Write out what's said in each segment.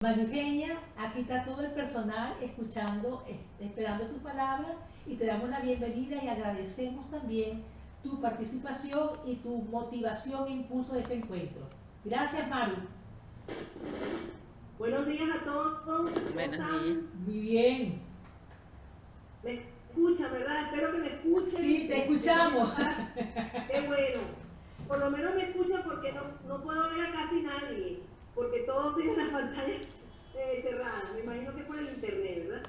María Eugenia, aquí está todo el personal escuchando, esperando tu palabra y te damos la bienvenida y agradecemos también tu participación y tu motivación e impulso de este encuentro. Gracias, Maru. Buenos días a todos. ¿Cómo están? Muy bien. ¿Me escuchan, verdad? Espero que me escuchen. Sí, te escuchamos. Qué bueno. Por lo menos me escuchan porque no puedo ver a casi nadie, porque todos tienen las pantallas cerradas. Me imagino que por el internet, ¿verdad?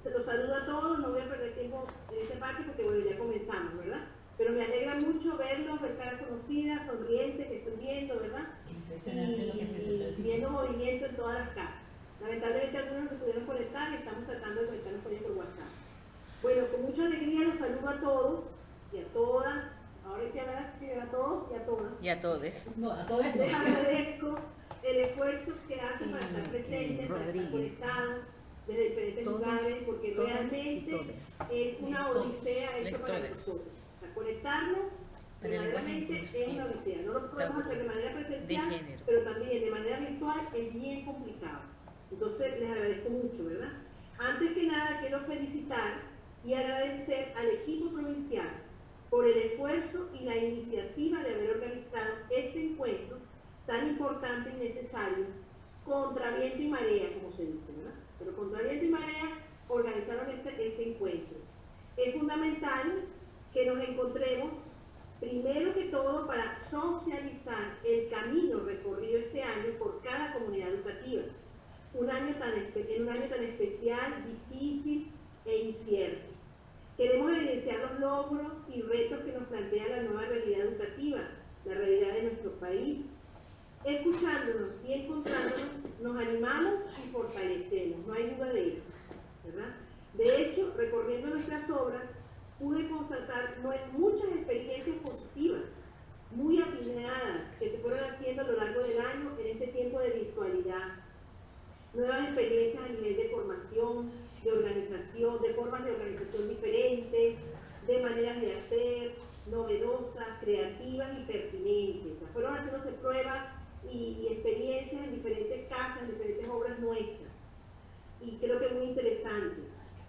Los saludo a todos, no voy a perder tiempo en esta parte porque bueno, ya comenzamos, ¿verdad? Pero me alegra mucho verlos, ver caras conocidas, sonrientes, que estoy viendo, ¿verdad? Impresionante lo que presentó el tipo. Viendo movimiento en todas las casas. Lamentablemente algunos no se pudieron conectar y estamos tratando de conectarnos con ellos por WhatsApp. Bueno, con mucha alegría los saludo a todos y a todas. Ahora hay que hablar así, a todos y a todas. Y a todos. No, a todos. Les agradezco el esfuerzo que hacen para estar presentes, para estar conectados desde diferentes lugares, porque realmente es una odisea esto para nosotros. Para conectarnos verdaderamente es una odisea. No lo podemos hacer de manera presencial, pero también de manera virtual es bien complicado. Entonces les agradezco mucho, ¿verdad? Antes que nada quiero felicitar y agradecer al equipo provincial por el esfuerzo y la iniciativa de haber organizado este encuentro tan importante y necesario, contra viento y marea, como se dice, ¿verdad? Pero contra viento y marea organizaron este encuentro. Es fundamental que nos encontremos, primero que todo, para socializar el camino recorrido este año por cada comunidad educativa. En un año tan especial, difícil e incierto. Queremos evidenciar los logros y retos que nos plantea la nueva realidad educativa, la realidad de nuestro país. Escuchándonos y encontrándonos, nos animamos y fortalecemos, no hay duda de eso, ¿verdad? De hecho, recorriendo nuestras obras, pude constatar muchas experiencias positivas, muy atinadas, que se fueron haciendo a lo largo del año en este tiempo de virtualidad. Nuevas experiencias a nivel de formación, de organización, de formas de organización diferentes, de maneras de hacer, novedosas, creativas y pertinentes. O sea, fueron haciéndose pruebas y experiencias en diferentes casas, en diferentes obras nuestras. Y creo que es muy interesante.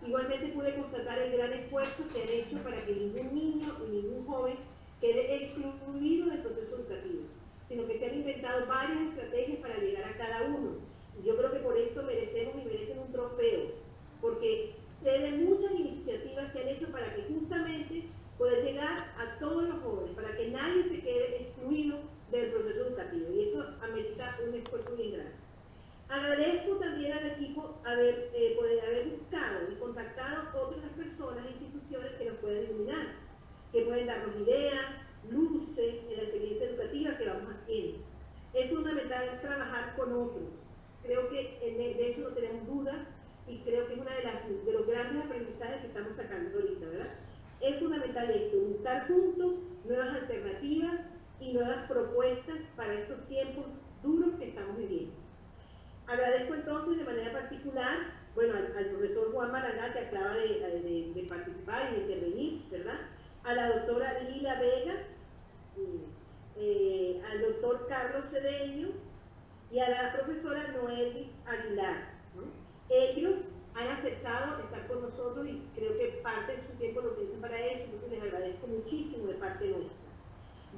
Igualmente pude constatar el gran esfuerzo que han hecho para que ningún niño y ningún joven quede excluido del proceso educativo, sino que se han inventado varias estrategias para llegar a cada uno. Y yo creo que por esto merecemos y merecen un trofeo, porque sé de muchas iniciativas que han hecho para que justamente pueda llegar a todos los jóvenes, para que nadie se quede excluido del proceso educativo, y eso amerita un esfuerzo bien grande. Agradezco también al equipo poder haber buscado y contactado otras personas e instituciones que nos pueden iluminar, que pueden darnos ideas, luces en la experiencia educativa que vamos haciendo. Es fundamental trabajar con otros. Creo que de eso no tenemos duda y creo que es uno de los grandes aprendizajes que estamos sacando ahorita, ¿verdad? Es fundamental esto, buscar juntos nuevas alternativas y nuevas propuestas para estos tiempos duros que estamos viviendo. Agradezco entonces de manera particular, bueno, al profesor Juan Maragall, que acaba de participar y de intervenir, ¿verdad? A la doctora Lila Vega, al doctor Carlos Cedeño y a la profesora Noelis Aguilar, ¿no? Ellos han aceptado estar con nosotros y creo que parte de su tiempo lo utilizan para eso, entonces les agradezco muchísimo de parte nuestra.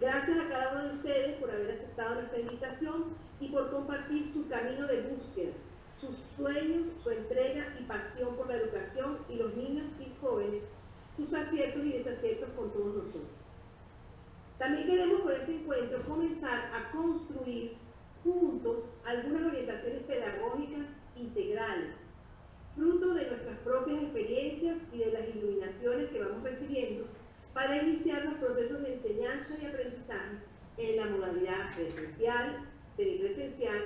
Gracias a cada uno de ustedes por haber aceptado nuestra invitación y por compartir su camino de búsqueda, sus sueños, su entrega y pasión por la educación y los niños y jóvenes, sus aciertos y desaciertos con todos nosotros. También queremos con este encuentro comenzar a construir juntos algunas orientaciones pedagógicas integrales, fruto de nuestras propias experiencias y de las iluminaciones que vamos recibiendo para iniciar los procesos de enseñanza y aprendizaje en la modalidad presencial, semipresencial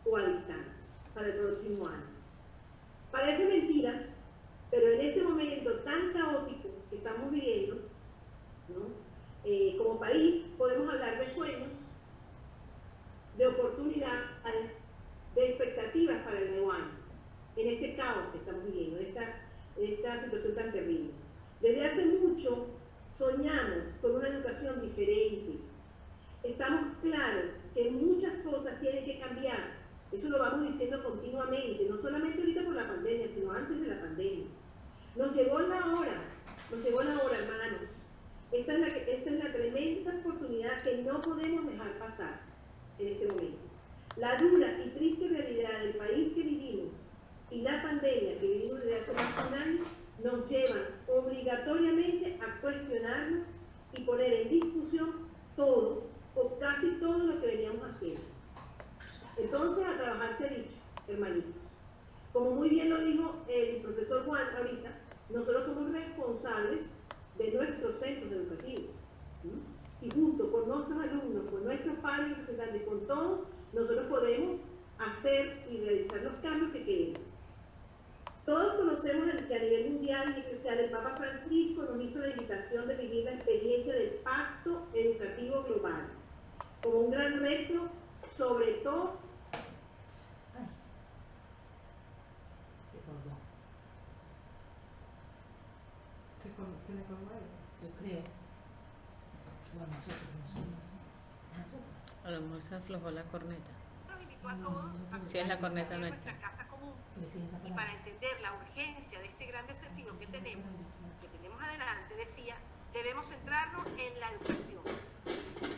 o a distancia para el próximo año. Parece mentira, pero en este momento tan caótico que estamos viviendo, ¿no? Como país podemos hablar de sueños, de oportunidades, de expectativas para el nuevo año, en este caos que estamos viviendo, en esta situación tan terrible. Desde hace mucho soñamos con una educación diferente. Estamos claros que muchas cosas tienen que cambiar Eso lo vamos diciendo continuamente, no solamente ahorita por la pandemia, sino antes de la pandemia. Nos llegó la hora, hermanos. Esta es la tremenda oportunidad que no podemos dejar pasar en este momento. La dura y triste realidad del país que vivimos y la pandemia que vivimos desde hace más de un año nos llevan obligatoriamente a cuestionarnos y poner en discusión todo o casi todo lo que veníamos haciendo. Entonces, a trabajar se ha dicho, hermanitos. Como muy bien lo dijo el profesor Juan ahorita, nosotros somos responsables de nuestros centros educativos. Y junto con nuestros alumnos, con nuestros padres representantes, con todos, nosotros podemos hacer y realizar los cambios que queremos. Todos conocemos que a nivel mundial y especial el Papa Francisco nos hizo la invitación de vivir la experiencia del Pacto Educativo Global como un gran reto, sobre todo. ¿Se le colgó a él? Yo creo. Bueno, nosotros no sabemos. A lo mejor se aflojó la corneta. Nos invitó a todos a Sí, es la corneta nuestra casa común. Y para entender la urgencia de este gran desafío que tenemos adelante, decía, debemos centrarnos en la educación,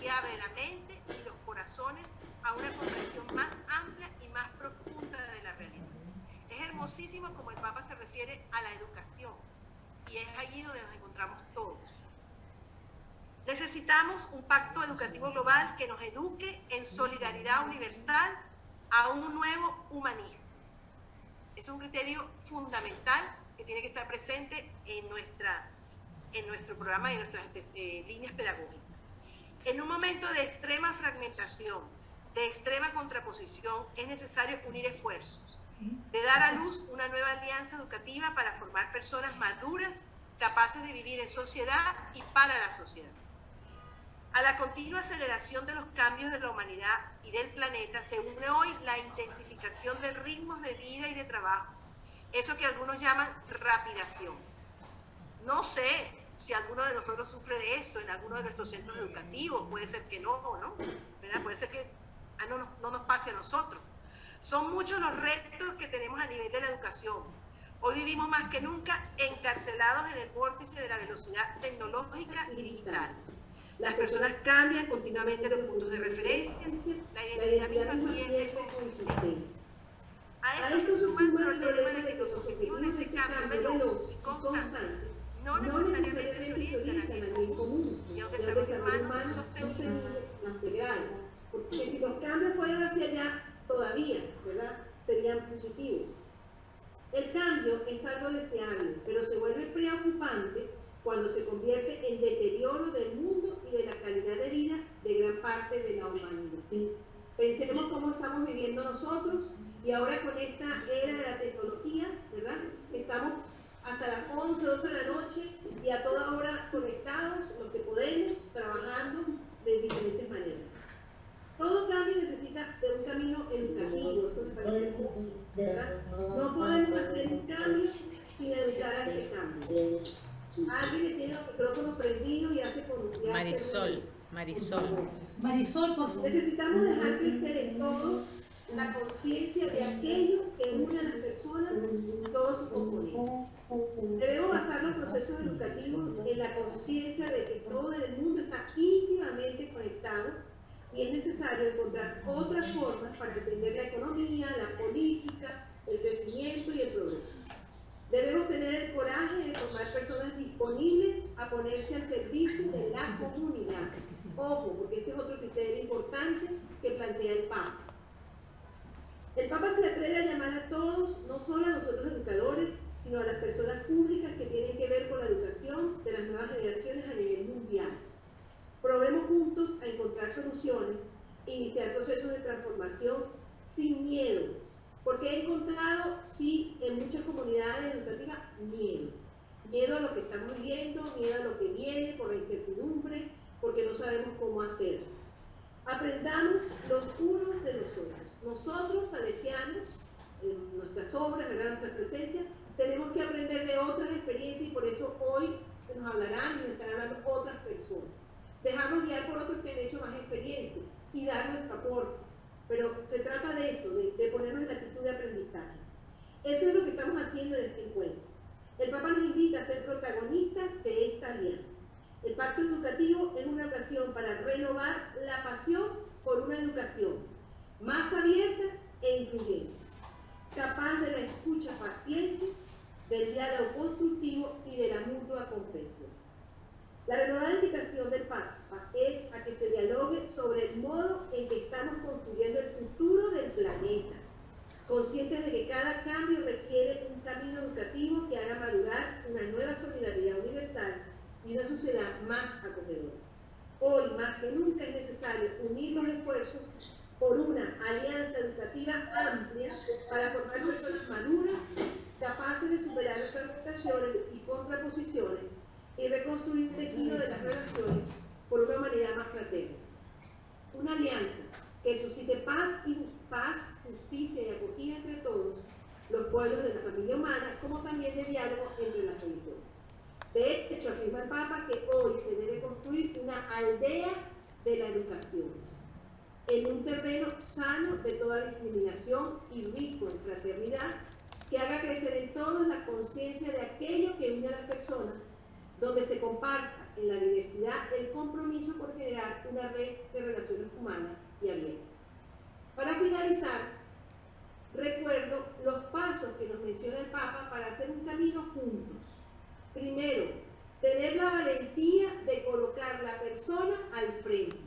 que abre la mente y los corazones a una comprensión más amplia y más profunda de la realidad. Es hermosísimo como el Papa se refiere a la educación, y es allí donde nos encontramos todos. Necesitamos un pacto educativo global que nos eduque en solidaridad universal a un nuevo humanismo. Es un criterio fundamental que tiene que estar presente en nuestro programa y en nuestras líneas pedagógicas. En un momento de extrema fragmentación, de extrema contraposición, es necesario unir esfuerzos, de dar a luz una nueva alianza educativa para formar personas maduras, capaces de vivir en sociedad y para la sociedad. A la continua aceleración de los cambios de la humanidad y del planeta se une hoy la intensificación de ritmos de vida y de trabajo, eso que algunos llaman rapidación. No sé si alguno de nosotros sufre de eso en alguno de nuestros centros educativos, puede ser que no, ¿verdad? Puede ser que no nos pase a nosotros. Son muchos los retos que tenemos a nivel de la educación. Hoy vivimos más que nunca encarcelados en el vórtice de la velocidad tecnológica y digital. Las personas cambian continuamente los puntos de referencia, la identidad misma tiende consistencia. A esto se suma el problema de que los objetivos de este cambio veloz y constante no necesariamente se orientan al bien común y a un desarrollo humano sostenible e integral. Porque si los cambios fueran hacia allá, todavía, ¿verdad?, serían positivos. El cambio es algo deseable, pero se vuelve preocupante cuando se convierte en deterioro del mundo y de la calidad de vida de gran parte de la humanidad. Pensemos cómo estamos viviendo nosotros y ahora con esta era de la tecnología, ¿verdad? Estamos hasta las 11, 12 de la noche y a toda hora conectados, los que podemos, trabajando de diferentes maneras. Todo cambio necesita de un camino educativo, esto se parece, ¿verdad? No podemos hacer un cambio sin educar a ese cambio. Alguien que tiene los micrófonos prendidos y hace pronunciar. Marisol, por favor. Necesitamos dejar crecer en todos la conciencia de aquello que une a las personas y todos sus componentes. Debemos basar los procesos educativos en la conciencia de que todo el mundo está íntimamente conectado y es necesario encontrar otras formas para entender la economía, la política, el crecimiento y el progreso. Debemos tener el coraje de formar personas disponibles a ponerse al servicio de la comunidad. Ojo, porque este es otro criterio importante que plantea el Papa. El Papa se atreve a llamar a todos, no solo a nosotros educadores, sino a las personas públicas que tienen que ver con la educación de las nuevas generaciones a nivel mundial. Probemos juntos a encontrar soluciones e iniciar procesos de transformación sin miedo, porque he encontrado, sí, en muchas comunidades educativas, miedo. Miedo a lo que estamos viviendo, miedo a lo que viene por la incertidumbre, porque no sabemos cómo hacerlo. Aprendamos los unos de los otros. Nosotros, salesianos, en nuestras obras, en nuestra presencia, tenemos que aprender de otras experiencias y por eso hoy nos hablarán y nos estarán hablando otras personas. Dejarnos guiar por otros que han hecho más experiencia y dar nuestro aporte. pero se trata de eso, de ponernos en la actitud de aprendizaje. Eso es lo que estamos haciendo en este encuentro. El Papa nos invita a ser protagonistas de esta alianza. El pacto educativo es una ocasión para renovar la pasión por una educación más abierta e incluyente, capaz de la escucha paciente, del diálogo constructivo y de la mutua comprensión. La renovada invitación del Papa es a que se dialogue sobre el modo en que estamos construyendo el futuro del planeta, conscientes de que cada cambio requiere un camino educativo que haga madurar una nueva solidaridad universal y una sociedad más acogedora. Hoy, más que nunca, es necesario unir los esfuerzos por una alianza educativa amplia para formar personas maduras, capaces de superar las fragmentaciones y contraposiciones y reconstruir el tejido de las relaciones por una humanidad más fraterna. Una alianza que suscite paz, justicia y acogida entre todos los pueblos de la familia humana, como también de diálogo entre las religiones. De hecho, afirma el Papa que hoy se debe construir una aldea de la educación, en un terreno sano de toda discriminación y rico en fraternidad, que haga crecer en todos la conciencia de aquello que une a las personas, donde se comparta en la diversidad el compromiso por generar una red de relaciones humanas y abiertas. Para finalizar, recuerdo los pasos que nos menciona el Papa para hacer un camino juntos. Primero, tener la valentía de colocar la persona al frente.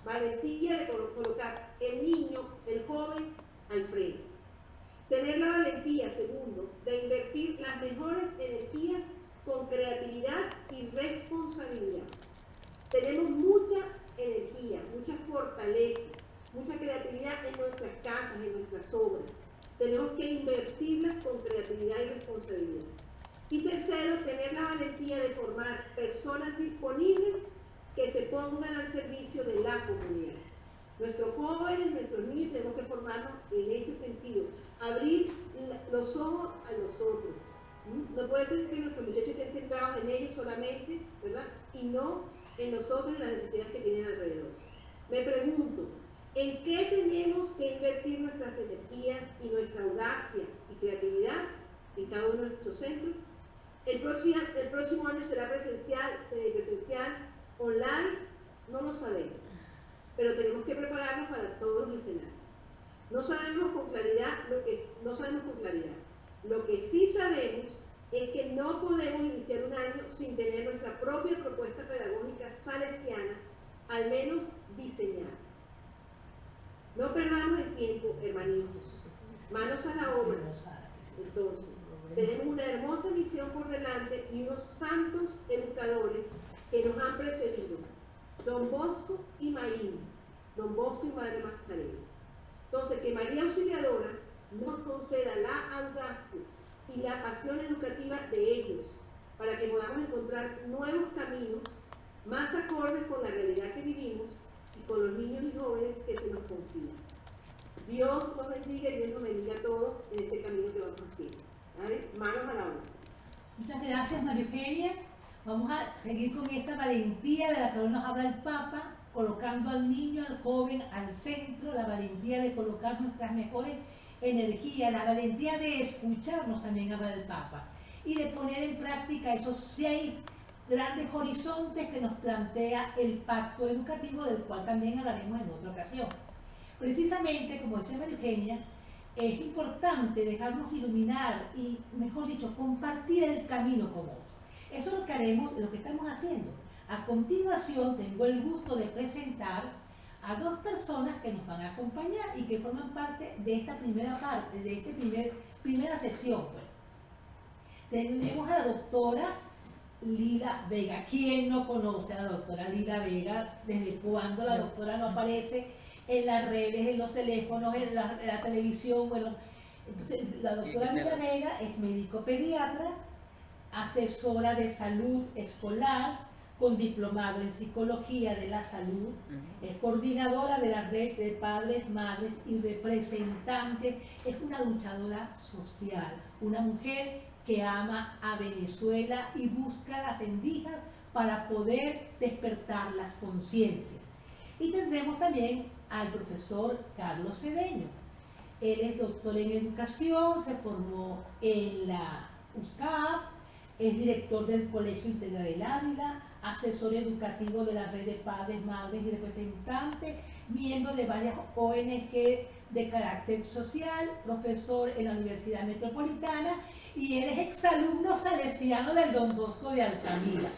Valentía de colocar el niño, el joven, al frente. Tener la valentía, segundo, de invertir las mejores energías con creatividad y responsabilidad. Tenemos mucha energía, mucha fortaleza, mucha creatividad en nuestras casas, en nuestras obras. Tenemos que invertirlas con creatividad y responsabilidad. Y tercero, tener la valentía de formar personas disponibles que se pongan al servicio de la comunidad. Nuestros jóvenes, nuestros niños, tenemos que formarnos en ese sentido, abrir los ojos a los otros. No puede ser que nuestros muchachos estén centrados en ellos solamente, ¿verdad? Y no en nosotros y las necesidades que tienen alrededor. Me pregunto, ¿en qué tenemos que invertir nuestras energías y nuestra audacia y creatividad en cada uno de nuestros centros? El próximo año será presencial, online, no lo sabemos, pero tenemos que prepararnos para todos los escenarios. No sabemos con claridad. Lo que sí sabemos es que no podemos iniciar un año sin tener nuestra propia propuesta pedagógica salesiana, al menos diseñada. No perdamos el tiempo, hermanitos. Manos a la obra. Entonces, tenemos una hermosa misión por delante y unos santos educadores que nos han precedido, Don Bosco y Marín, Don Bosco y Madre Magdalena. Entonces, que María Auxiliadora nos conceda la audacia y la pasión educativa de ellos, para que podamos encontrar nuevos caminos más acordes con la realidad que vivimos y con los niños y jóvenes que se nos confían. Dios nos bendiga y Dios nos bendiga a todos en este camino que vamos haciendo. ¿Vale? Manos a la obra. Muchas gracias, María Eugenia. Vamos a seguir con esa valentía de la que hoy nos habla el Papa, colocando al niño, al joven, al centro, la valentía de colocar nuestras mejores energías, la valentía de escucharnos también habla el Papa y de poner en práctica esos 6 grandes horizontes que nos plantea el pacto educativo, del cual también hablaremos en otra ocasión. Precisamente, como decía María Eugenia, es importante dejarnos iluminar y, mejor dicho, compartir el camino con otros. Eso es lo que haremos, lo que estamos haciendo. A continuación, tengo el gusto de presentar a 2 personas que nos van a acompañar y que forman parte de esta primera parte, de esta primera sesión. Tenemos a la doctora Lila Vega. ¿Quién no conoce a la doctora Lila Vega? ¿Desde cuándo la doctora no aparece en las redes, en los teléfonos, en la televisión? Bueno, entonces la doctora Lila Vega es médico pediatra, asesora de salud escolar, con diplomado en psicología de la salud, es coordinadora de la red de padres, madres y representante, es una luchadora social, una mujer que ama a Venezuela y busca las endijas para poder despertar las conciencias. Y tendremos también al profesor Carlos Cedeño. Él es doctor en educación, se formó en la UCAP, es director del Colegio Integral del Ávila, asesor educativo de la red de padres, madres y representantes, miembro de varias ONG de carácter social, profesor en la Universidad Metropolitana, y él es exalumno salesiano del Don Bosco de Altamira.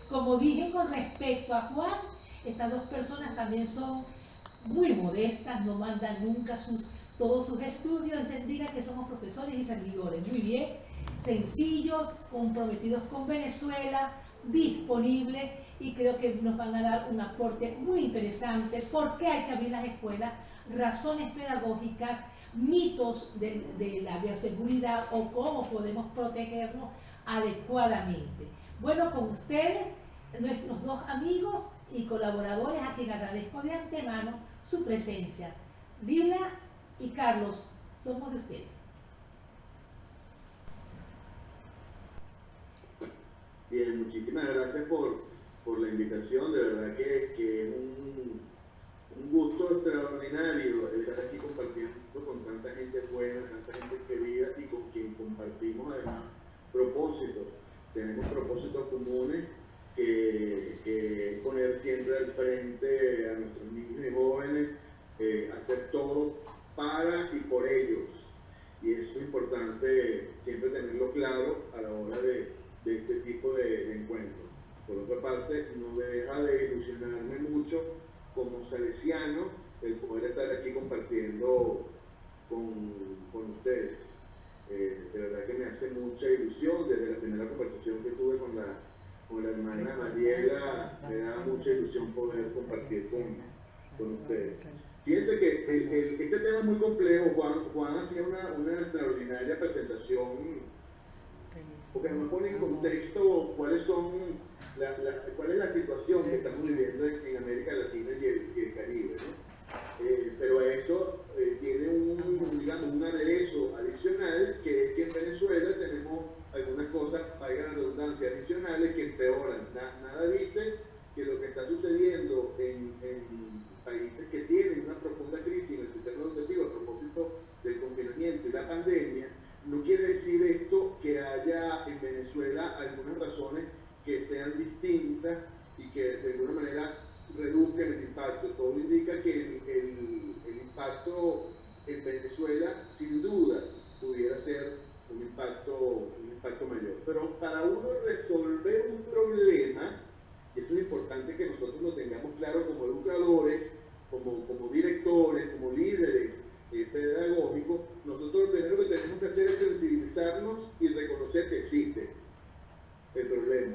Como dije con respecto a Juan, estas dos personas también son muy modestas, no mandan nunca todos sus estudios, digan que somos profesores y servidores, muy bien, sencillos, comprometidos con Venezuela, disponibles, y creo que nos van a dar un aporte muy interesante. ¿Por qué hay que abrir las escuelas? Razones pedagógicas, mitos de la bioseguridad o cómo podemos protegernos adecuadamente. Bueno, con ustedes, nuestros dos amigos y colaboradores, a quien agradezco de antemano su presencia. Lila y Carlos, somos de ustedes. Bien, muchísimas gracias por la invitación. De verdad que es un gusto extraordinario estar aquí compartiendo con tanta gente buena, tanta gente querida y con quien compartimos además propósitos. Tenemos propósitos comunes que poner siempre al frente a nuestros niños y jóvenes, hacer todo para y por ellos. Y eso es importante siempre tenerlo claro a la hora de este tipo de encuentros. Por otra parte, no deja de ilusionarme mucho como salesiano el poder estar aquí compartiendo con ustedes. De verdad que me hace mucha ilusión. Desde la primera conversación que tuve con la hermana Mariela, me da mucha ilusión poder compartir con ustedes. Fíjense que este tema es muy complejo. Juan hacía una extraordinaria presentación porque nos pone en contexto cuál es la situación que estamos viviendo en América Latina y el Caribe, ¿no? Pero eso tiene un aderezo adicional, que es que en Venezuela tenemos algunas cosas, valga la redundancia, adicionales que empeoran. Nada dice que lo que está sucediendo en países que tienen una profunda crisis en el sistema educativo a propósito del confinamiento y la pandemia, no quiere decir esto que haya en Venezuela algunas razones que sean distintas y que de alguna manera reduzcan el impacto. Todo indica que el impacto en Venezuela sin duda pudiera ser un impacto mayor. Pero para uno resolver un problema, y eso es importante que nosotros lo tengamos claro como educadores, como directores, como líderes pedagógicos, nosotros lo primero que tenemos que hacer es sensibilizarnos y reconocer que existe el problema.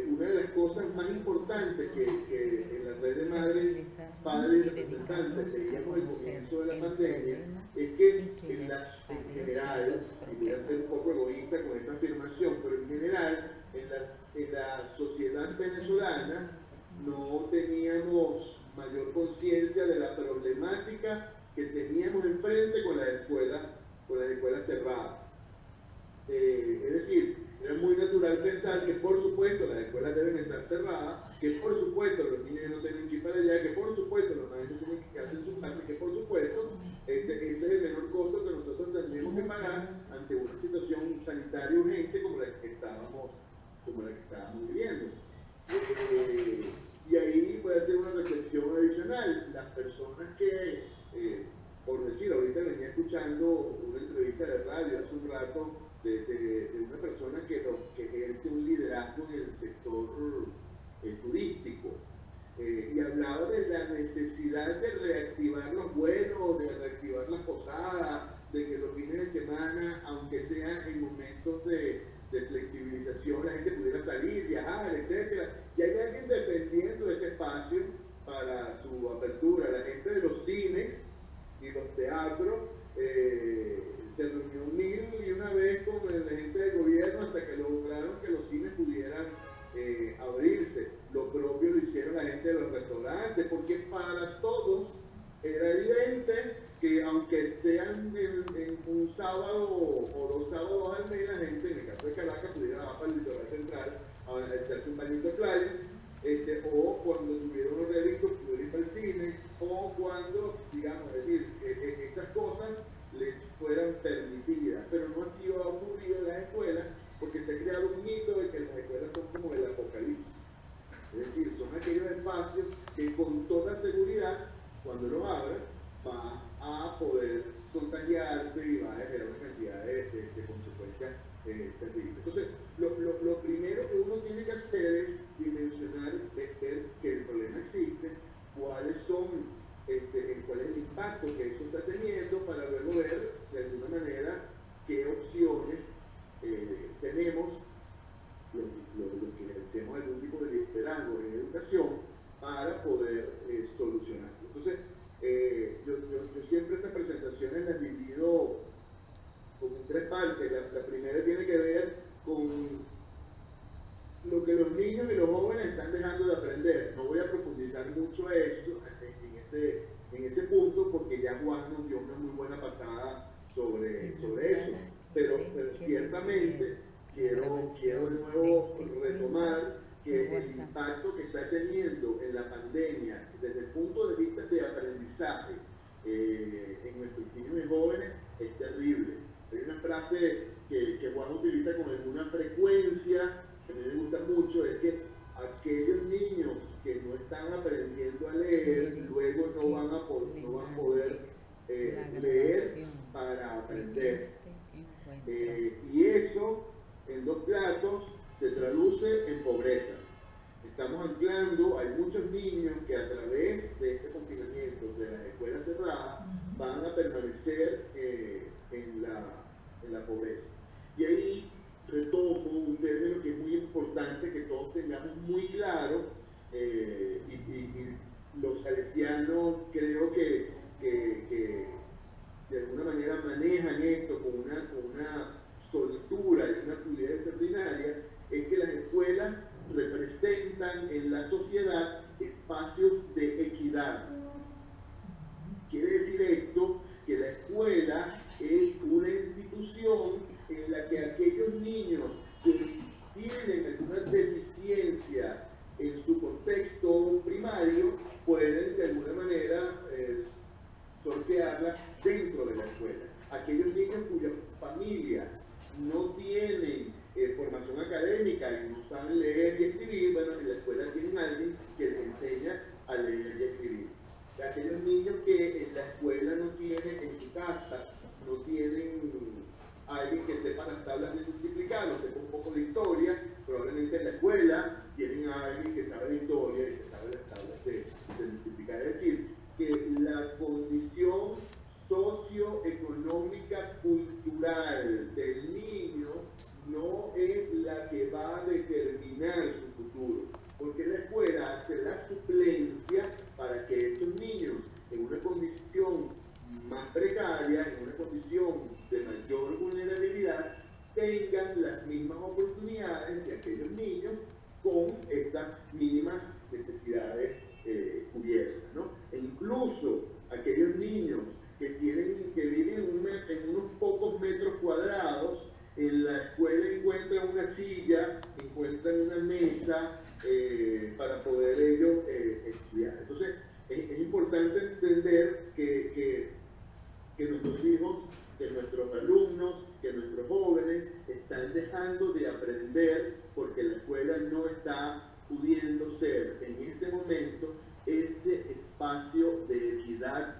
Una de las cosas más importantes que en la red de madres, padres y representantes veíamos al comienzo de la pandemia es que en general, y voy a ser un poco egoísta con esta afirmación, pero en general en la sociedad venezolana no teníamos mayor conciencia de la problemática que teníamos enfrente con las escuelas cerradas. Es decir, era muy natural pensar que por supuesto las escuelas deben estar cerradas, que por supuesto los niños no tienen que ir para allá, que por supuesto los maestros tienen que quedarse en su casa, que por supuesto ese es el menor costo que nosotros tendríamos que pagar ante una situación sanitaria urgente como la que estábamos viviendo. Y ahí puede hacer una reflexión adicional. Las personas que, por decir, ahorita venía escuchando una entrevista de radio hace un rato de una persona que ejerce un liderazgo en el sector turístico, y hablaba de la necesidad de reactivar los vuelos, de reactivar las posadas, de que los fines de semana, aunque sea en momentos de flexibilización, la gente pudiera salir, viajar, etc. Y hay alguien defendiendo ese espacio para su apertura. La gente de los cines y los teatros se reunió mil y una vez con la gente del gobierno hasta que lograron que los cines pudieran abrirse. Lo propio lo hicieron la gente de los restaurantes, porque para todos era evidente que aunque sean en un sábado o 2 sábados al mes, la gente, en el caso de Caracas, pudiera bajar para el litoral central a echarse un bañito de playa, o cuando tuvieron los realitos, pudieron ir para el cine, o cuando contagiarte y vas a generar una cantidad de consecuencias terribles. Entonces, lo primero que uno tiene que hacer es dimensionar, ver que el problema existe, cuáles son, cuál es el impacto que eso está teniendo, para luego ver de alguna manera qué opciones tenemos los que ejercemos algún tipo de liderazgo en educación para poder solucionarlo. Entonces, yo siempre estas presentaciones las divido como en tres partes. La primera tiene que ver con lo que los niños y los jóvenes están dejando de aprender. No voy a profundizar mucho esto en ese punto, porque ya Juan nos dio una muy buena pasada sobre eso. Pero ciertamente quiero de nuevo retomar que el impacto que está teniendo en la pandemia desde el punto de vista de aprendizaje en nuestros niños y jóvenes es terrible. Hay una frase que Juan utiliza con alguna frecuencia, que a mí me gusta mucho, es que aquellos niños que no están aprendiendo a leer, luego no van a poder leer para aprender. Y eso, en dos platos, se traduce en pobreza. Estamos anclando, hay muchos niños que a través de este confinamiento de las escuelas cerradas van a permanecer en la pobreza. Y ahí retomo un término que es muy importante que todos tengamos muy claro, y los salesianos creo que de alguna manera manejan esto con una soltura y una fluidez extraordinaria, es que las escuelas representan en la sociedad espacios de equidad. Quiere decir esto que la escuela es una institución en la que aquellos niños que tienen alguna deficiencia en su contexto primario pueden de alguna manera sortearla dentro de la escuela. Aquellos niños cuyas familias no tienen formación académica y no saben leer y escribir, bueno, en la escuela tienen alguien que les enseña a leer y escribir. Aquellos niños que en la escuela no tienen, en su casa, no tienen alguien que sepa las tablas de multiplicar, o sepa un poco de historia, probablemente en la escuela tienen a alguien que sabe de historia y se sabe las tablas de multiplicar. Es decir, que la condición socioeconómica cultural del niño no es la que va a determinar su futuro, porque la escuela hace la suplencia para que estos niños en una condición más precaria, en una condición de mayor vulnerabilidad, tengan las mismas oportunidades de aquellos niños con estas mínimas necesidades cubiertas, ¿no? E incluso aquellos niños que viven en unos pocos metros cuadrados, en la escuela encuentran una silla, encuentran una mesa para poder ellos estudiar. Entonces, es importante entender que nuestros hijos, que nuestros alumnos, que nuestros jóvenes están dejando de aprender porque la escuela no está pudiendo ser en este momento este espacio de equidad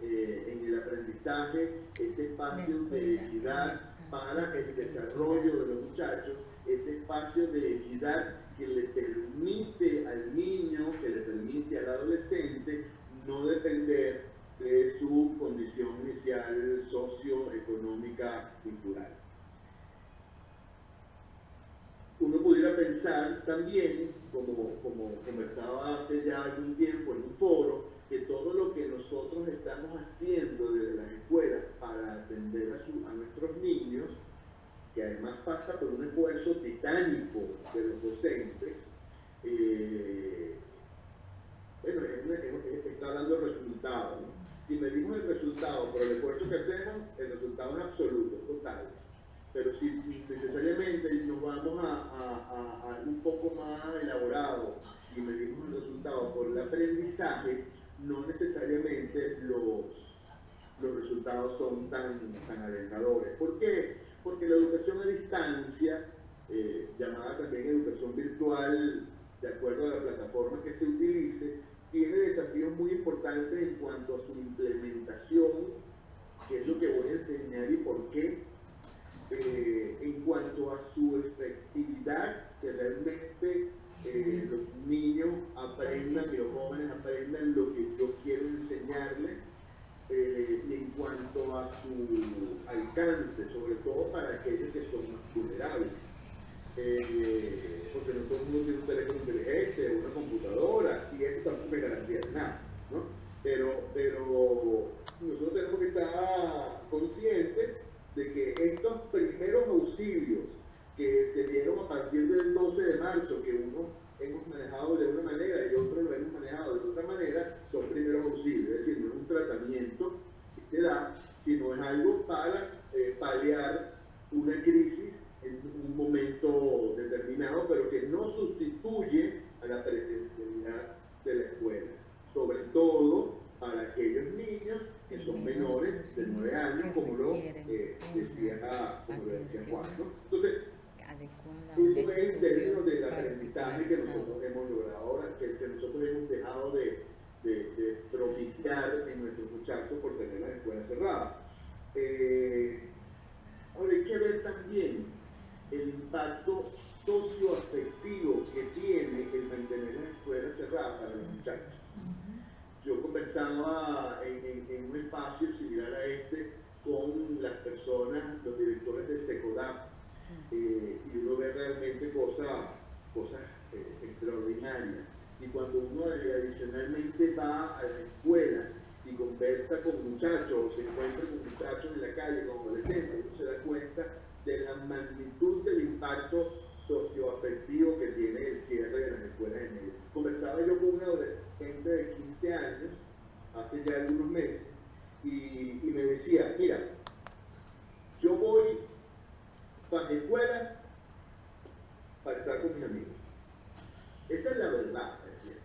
en el aprendizaje, ese espacio de equidad para el desarrollo de los muchachos, ese espacio de equidad que le permite al niño, que le permite al adolescente no depender de su condición inicial socioeconómica cultural. Uno pudiera pensar también, como conversaba hace ya algún tiempo en un foro, que todo lo que nosotros estamos haciendo desde las escuelas para atender a nuestros niños, que además pasa por un esfuerzo titánico de los docentes, bueno, está dando resultados, ¿no? Si medimos el resultado por el esfuerzo que hacemos, el resultado es absoluto, total. Pero si necesariamente nos vamos a algo un poco más elaborado y medimos el resultado por el aprendizaje, no necesariamente los resultados son tan alentadores. ¿Por qué? Porque la educación a distancia, llamada también educación virtual, de acuerdo a la plataforma que se utilice, tiene desafíos muy importantes en cuanto a su implementación, que es su alcance, sobre todo para aquellos que son más vulnerables. Porque no todo el mundo tiene un teléfono inteligente, una computadora, y esto tampoco me garantía de nada, ¿no? Pero nosotros tenemos que estar conscientes de que estos primeros auxilios que se dieron a partir del 12 de marzo, que uno hemos manejado de una manera y otros lo hemos manejado de otra manera, son primeros auxilios, es decir, no es un tratamiento que se da, sino es algo para paliar una crisis en un momento determinado, pero que no sustituye a la presencialidad de la escuela, sobre todo para aquellos niños que son menores de 9 años, como lo decía Juan, ¿no? Entonces, esto es en términos del aprendizaje que nosotros hemos logrado ahora, que nosotros hemos dejado de propiciar en nuestros muchachos por tener las escuelas cerradas. Ahora hay que ver también el impacto socioafectivo que tiene el mantener las escuelas cerradas para los muchachos. Yo conversaba en un espacio similar a este con las personas, los directores de SECODAP, y uno ve realmente cosas extraordinarias. Y cuando uno adicionalmente va a las escuelas y conversa con muchachos, o se encuentra con muchachos en la calle, con adolescentes, uno se da cuenta de la magnitud del impacto socioafectivo que tiene el cierre de las escuelas en medio. Conversaba yo con un adolescente de 15 años, hace ya algunos meses, y me decía, mira, yo voy para mi escuela para estar con mis amigos. Esa es la verdad, decía.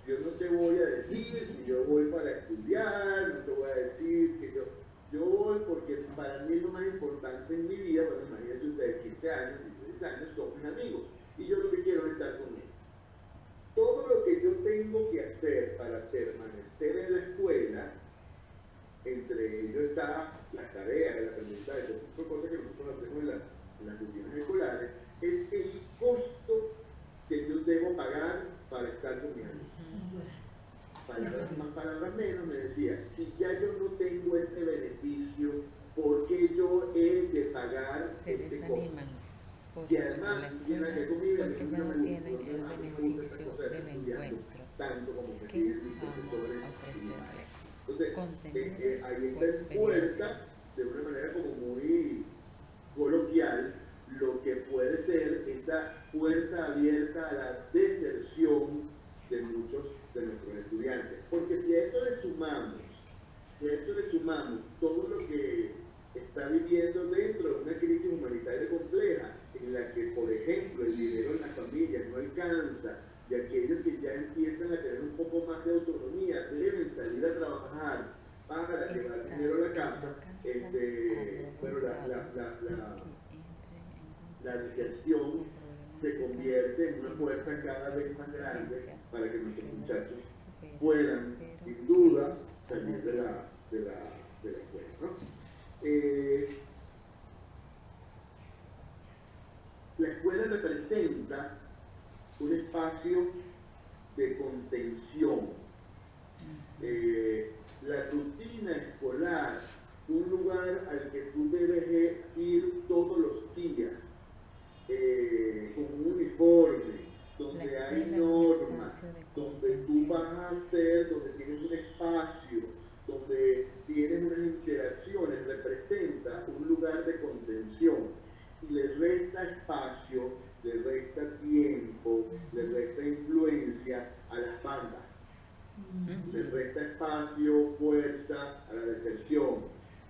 Yo no te voy a decir que yo voy para estudiar, no te voy a decir que yo voy porque para mí es lo más importante en mi vida. Bueno, imagínate ustedes, 15 años, 16 años, son mis amigos, y yo lo que quiero es estar con ellos. Todo lo que yo tengo que hacer para permanecer en la escuela, entre ellos está las tareas, el aprendizaje, son cosas que nosotros hacemos en las rutinas escolares, es el costo que yo debo pagar para estar con mis amigos. Palabras más, palabras menos, me decía, si ya yo no tengo este beneficio, ¿por qué yo he de pagar este costo? Y además, tiene que conmigo, a mí no me gusta esa cosa de estudiando tanto como que tienen mis profesores. Entonces, ahí está en puerta, de una manera como muy coloquial, lo que puede ser esa puerta abierta a la deserción de muchos de nuestros estudiantes. Porque si a eso le sumamos todo lo que está viviendo dentro de una crisis humanitaria compleja, en la que, por ejemplo, el dinero en las familias no alcanza, y aquellos que ya empiezan a tener un poco más de autonomía deben salir a trabajar para llevar dinero a la casa, bueno, la deserción se convierte en una puerta cada vez más grande para que nuestros muchachos puedan, sin duda, salir de la escuela, ¿no? La escuela representa un espacio de contención. La rutina escolar, un lugar al que tú debes ir todos los días, con un uniforme, donde hay normas, donde tú vas a hacer, donde tienes un espacio, donde tienes unas interacciones, representa un lugar de contención. Y le resta espacio, le resta tiempo, le resta influencia a las bandas. Le resta espacio, fuerza a la deserción.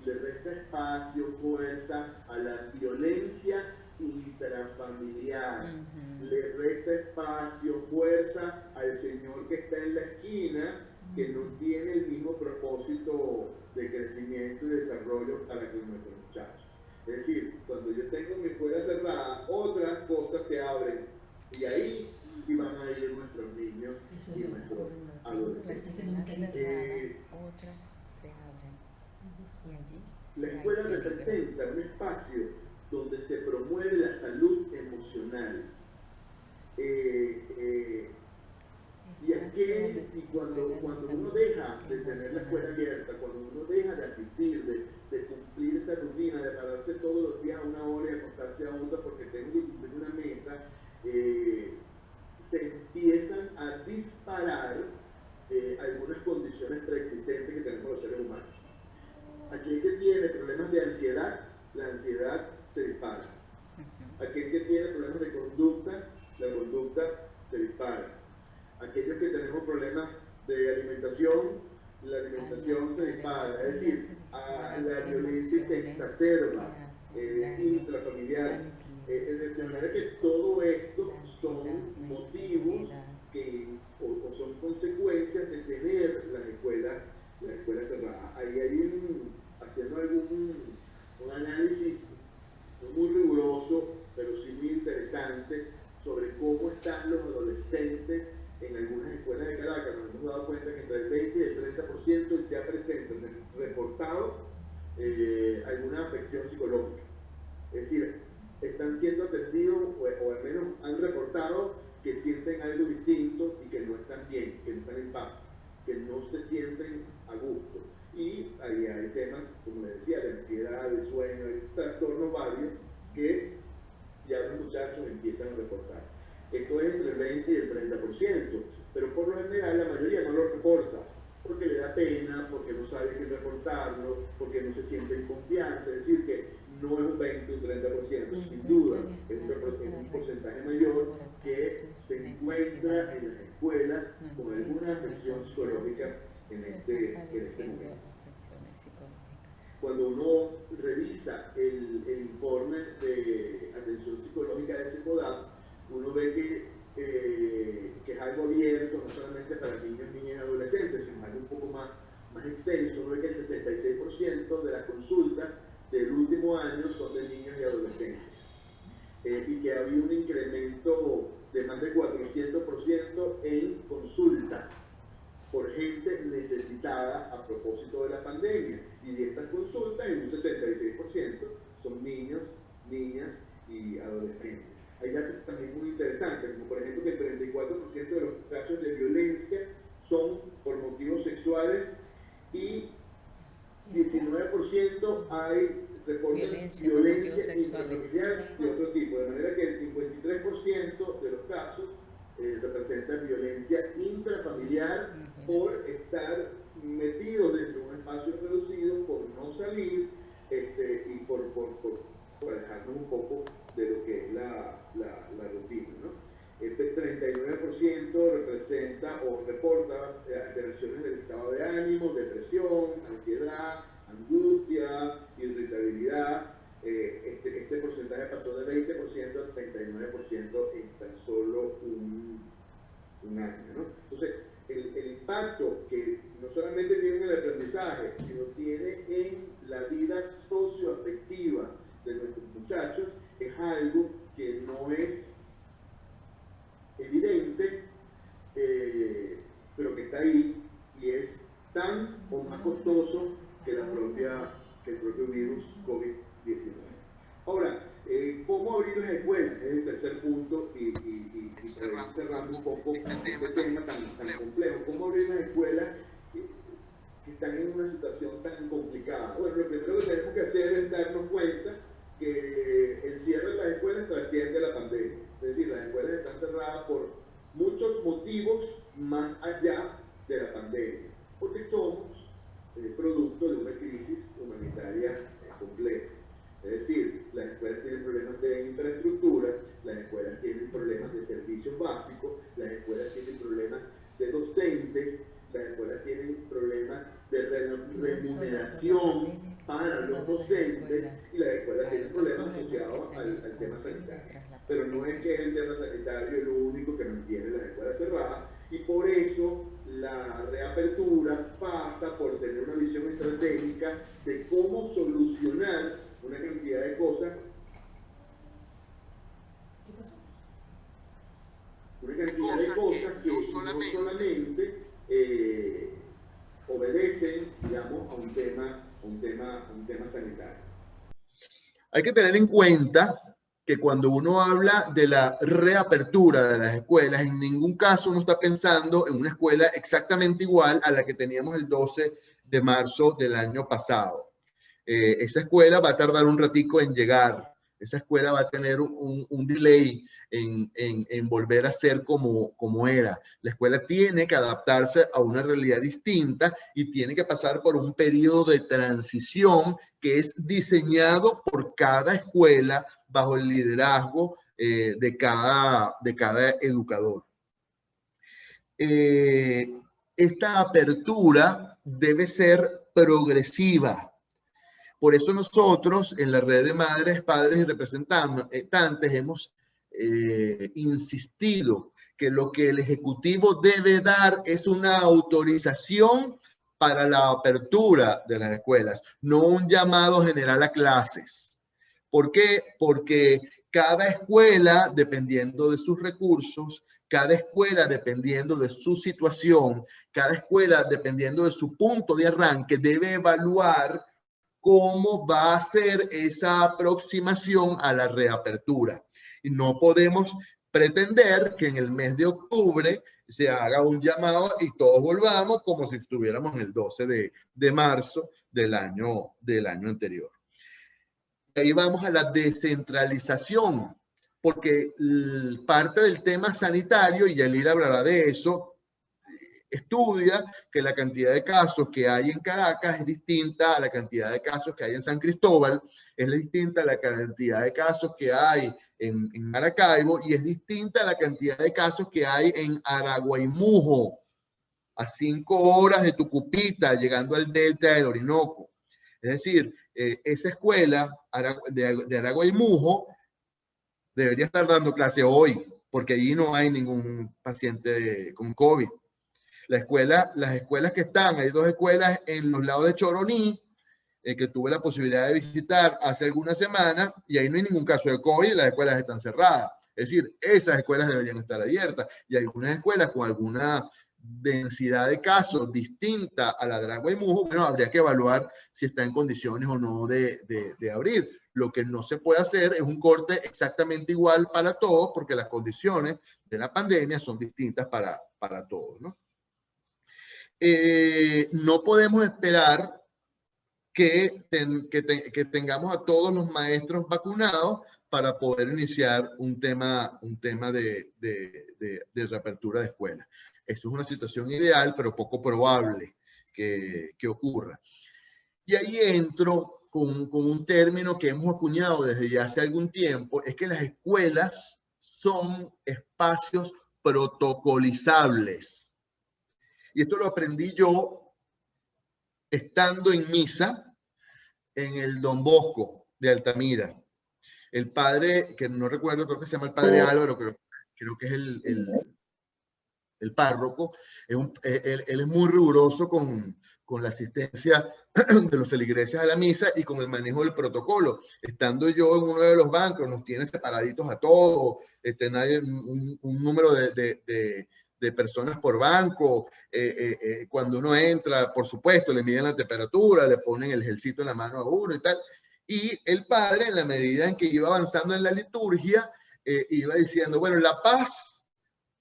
Le resta espacio, fuerza a la violencia intrafamiliar. Le resta espacio, fuerza al señor que está en la esquina, que no tiene el mismo propósito de crecimiento y desarrollo para que nuestros muchachos. Es decir, cuando yo tengo mi escuela cerrada, otras cosas se abren, y ahí sí van a ir nuestros niños y nuestros adolescentes. La escuela representa un espacio donde se promueve la salud emocional. Y cuando uno deja de tener la escuela abierta, cuando uno deja de asistir, de cumplir levantarse todos los días a una hora y acostarse a otra porque tengo que cumplir una meta, se empiezan a disparar algunas condiciones preexistentes que tenemos los seres humanos. Aquel que tiene problemas de ansiedad, la ansiedad se dispara. Aquel que tiene problemas de conducta, la conducta se dispara. Aquellos que tenemos problemas de alimentación, la alimentación se dispara. Es decir, la violencia se exacerba, intrafamiliar. De manera que todo esto son motivos o son consecuencias de tener las escuelas cerradas. Ahí hay haciendo un análisis muy riguroso, pero sí muy interesante, sobre cómo están los adolescentes en algunas escuelas de Caracas. Nos hemos dado cuenta que entre el 20 y el 30% ya presentan reportado alguna afección psicológica. Es decir, están siendo atendidos o al menos han reportado que sienten algo distinto y que no están bien, que no están en paz, que no se sienten a gusto. Y ahí hay temas, como les decía, de ansiedad, de sueño, hay trastornos varios que ya los muchachos empiezan a reportar. Esto es entre el 20 y el 30%, pero por lo general la mayoría no lo reporta, porque le da pena, porque no sabe quién reportarlo, porque no se siente en confianza. Es decir, que no es un 20 o un 30%, sin duda, es un porcentaje mayor que se encuentra en las escuelas con alguna afección psicológica en este momento. Cuando uno revisa el informe de atención psicológica de SECODAP, uno ve que es algo abierto, no solamente para niños, niñas y adolescentes, sino algo un poco más extenso. Uno ve que el 66% de las consultas del último año son de niños y adolescentes, y que ha habido un incremento de más de 400% en consultas por gente necesitada a propósito de la pandemia, y de estas consultas en un 66% son niños, niñas y adolescentes. Hay datos también muy interesantes, como por ejemplo que el 34% de los casos de violencia son por motivos sexuales y 19% hay reportes de violencia intrafamiliar de otro tipo, de manera que el 53% de los casos representan violencia intrafamiliar por estar metidos dentro de un espacio reducido, por no salir y por alejarnos un poco de lo que es la rutina, ¿no? Este 39% representa o reporta alteraciones del estado de ánimo, depresión, ansiedad, angustia, irritabilidad. Este porcentaje pasó de 20% a 39% en tan solo un año, ¿no? Entonces, el impacto que no solamente tiene en el aprendizaje, sino tiene en la vida socioafectiva de nuestros muchachos, es algo que no es evidente, pero que está ahí, y es tan o más costoso que el propio virus COVID-19. Ahora, ¿cómo abrir las escuelas? Es el tercer punto, y cerrando un poco este tema tan complejo. ¿Cómo abrir las escuelas que están en una situación tan complicada? Bueno, lo primero que tenemos que hacer es darnos cuenta que el cierre de las escuelas trasciende la pandemia. Es decir, las escuelas están cerradas por muchos motivos más allá de la pandemia, porque somos producto de una crisis humanitaria compleja. Es decir, las escuelas tienen problemas de infraestructura, las escuelas tienen problemas de servicios básicos, las escuelas tienen problemas de docentes, las escuelas tienen problemas de remuneración para los docentes, y las escuelas tienen problemas asociados al tema sanitario. Pero no es que el tema sanitario es lo único que mantiene las escuelas cerradas, y por eso la reapertura pasa por tener una visión estratégica de cómo solucionar una cantidad de cosas. Una cantidad de cosas que no solamente obedecen, digamos, a un tema sanitario. Hay que tener en cuenta que cuando uno habla de la reapertura de las escuelas, en ningún caso uno está pensando en una escuela exactamente igual a la que teníamos el 12 de marzo del año pasado. esa escuela va a tardar un ratico en llegar. Esa escuela va a tener un delay en volver a ser como era. La escuela tiene que adaptarse a una realidad distinta y tiene que pasar por un periodo de transición que es diseñado por cada escuela bajo el liderazgo de cada educador. Esta apertura debe ser progresiva. Por eso nosotros en la red de madres, padres y representantes hemos insistido que lo que el Ejecutivo debe dar es una autorización para la apertura de las escuelas, no un llamado general a clases. ¿Por qué? Porque cada escuela, dependiendo de sus recursos, cada escuela, dependiendo de su situación, cada escuela, dependiendo de su punto de arranque, debe evaluar cómo va a ser esa aproximación a la reapertura. Y no podemos pretender que en el mes de octubre se haga un llamado y todos volvamos como si estuviéramos en el 12 de marzo del año anterior. Ahí vamos a la descentralización, porque parte del tema sanitario, y Yalila hablará de eso, estudia que la cantidad de casos que hay en Caracas es distinta a la cantidad de casos que hay en San Cristóbal, es distinta a la cantidad de casos que hay en Maracaibo y es distinta a la cantidad de casos que hay en Araguaimujo, a 5 horas de Tucupita, llegando al delta del Orinoco. Es decir, esa escuela de Araguaimujo debería estar dando clase hoy, porque allí no hay ningún paciente con COVID. Las escuelas que están, hay 2 escuelas en los lados de Choroní, que tuve la posibilidad de visitar hace algunas semanas, y ahí no hay ningún caso de COVID, las escuelas están cerradas. Es decir, esas escuelas deberían estar abiertas, y algunas escuelas con alguna densidad de casos distinta a la de Araguaimujo, bueno, habría que evaluar si está en condiciones o no de abrir. Lo que no se puede hacer es un corte exactamente igual para todos, porque las condiciones de la pandemia son distintas para todos, ¿no? No podemos esperar que tengamos a todos los maestros vacunados para poder iniciar un tema de reapertura de escuelas. Eso es una situación ideal, pero poco probable que ocurra. Y ahí entro con un término que hemos acuñado desde ya hace algún tiempo, es que las escuelas son espacios protocolizables. Y esto lo aprendí yo estando en misa en el Don Bosco de Altamira. El padre, que no recuerdo, creo que se llama el padre Álvaro, creo que es el párroco, él es muy riguroso con la asistencia de los feligreses a la misa y con el manejo del protocolo. Estando yo en uno de los bancos, nos tiene separaditos a todos, nadie, un número de personas por banco. Cuando uno entra, por supuesto, le miden la temperatura, le ponen el gelcito en la mano a uno y tal. Y el padre, en la medida en que iba avanzando en la liturgia, iba diciendo, bueno, la paz,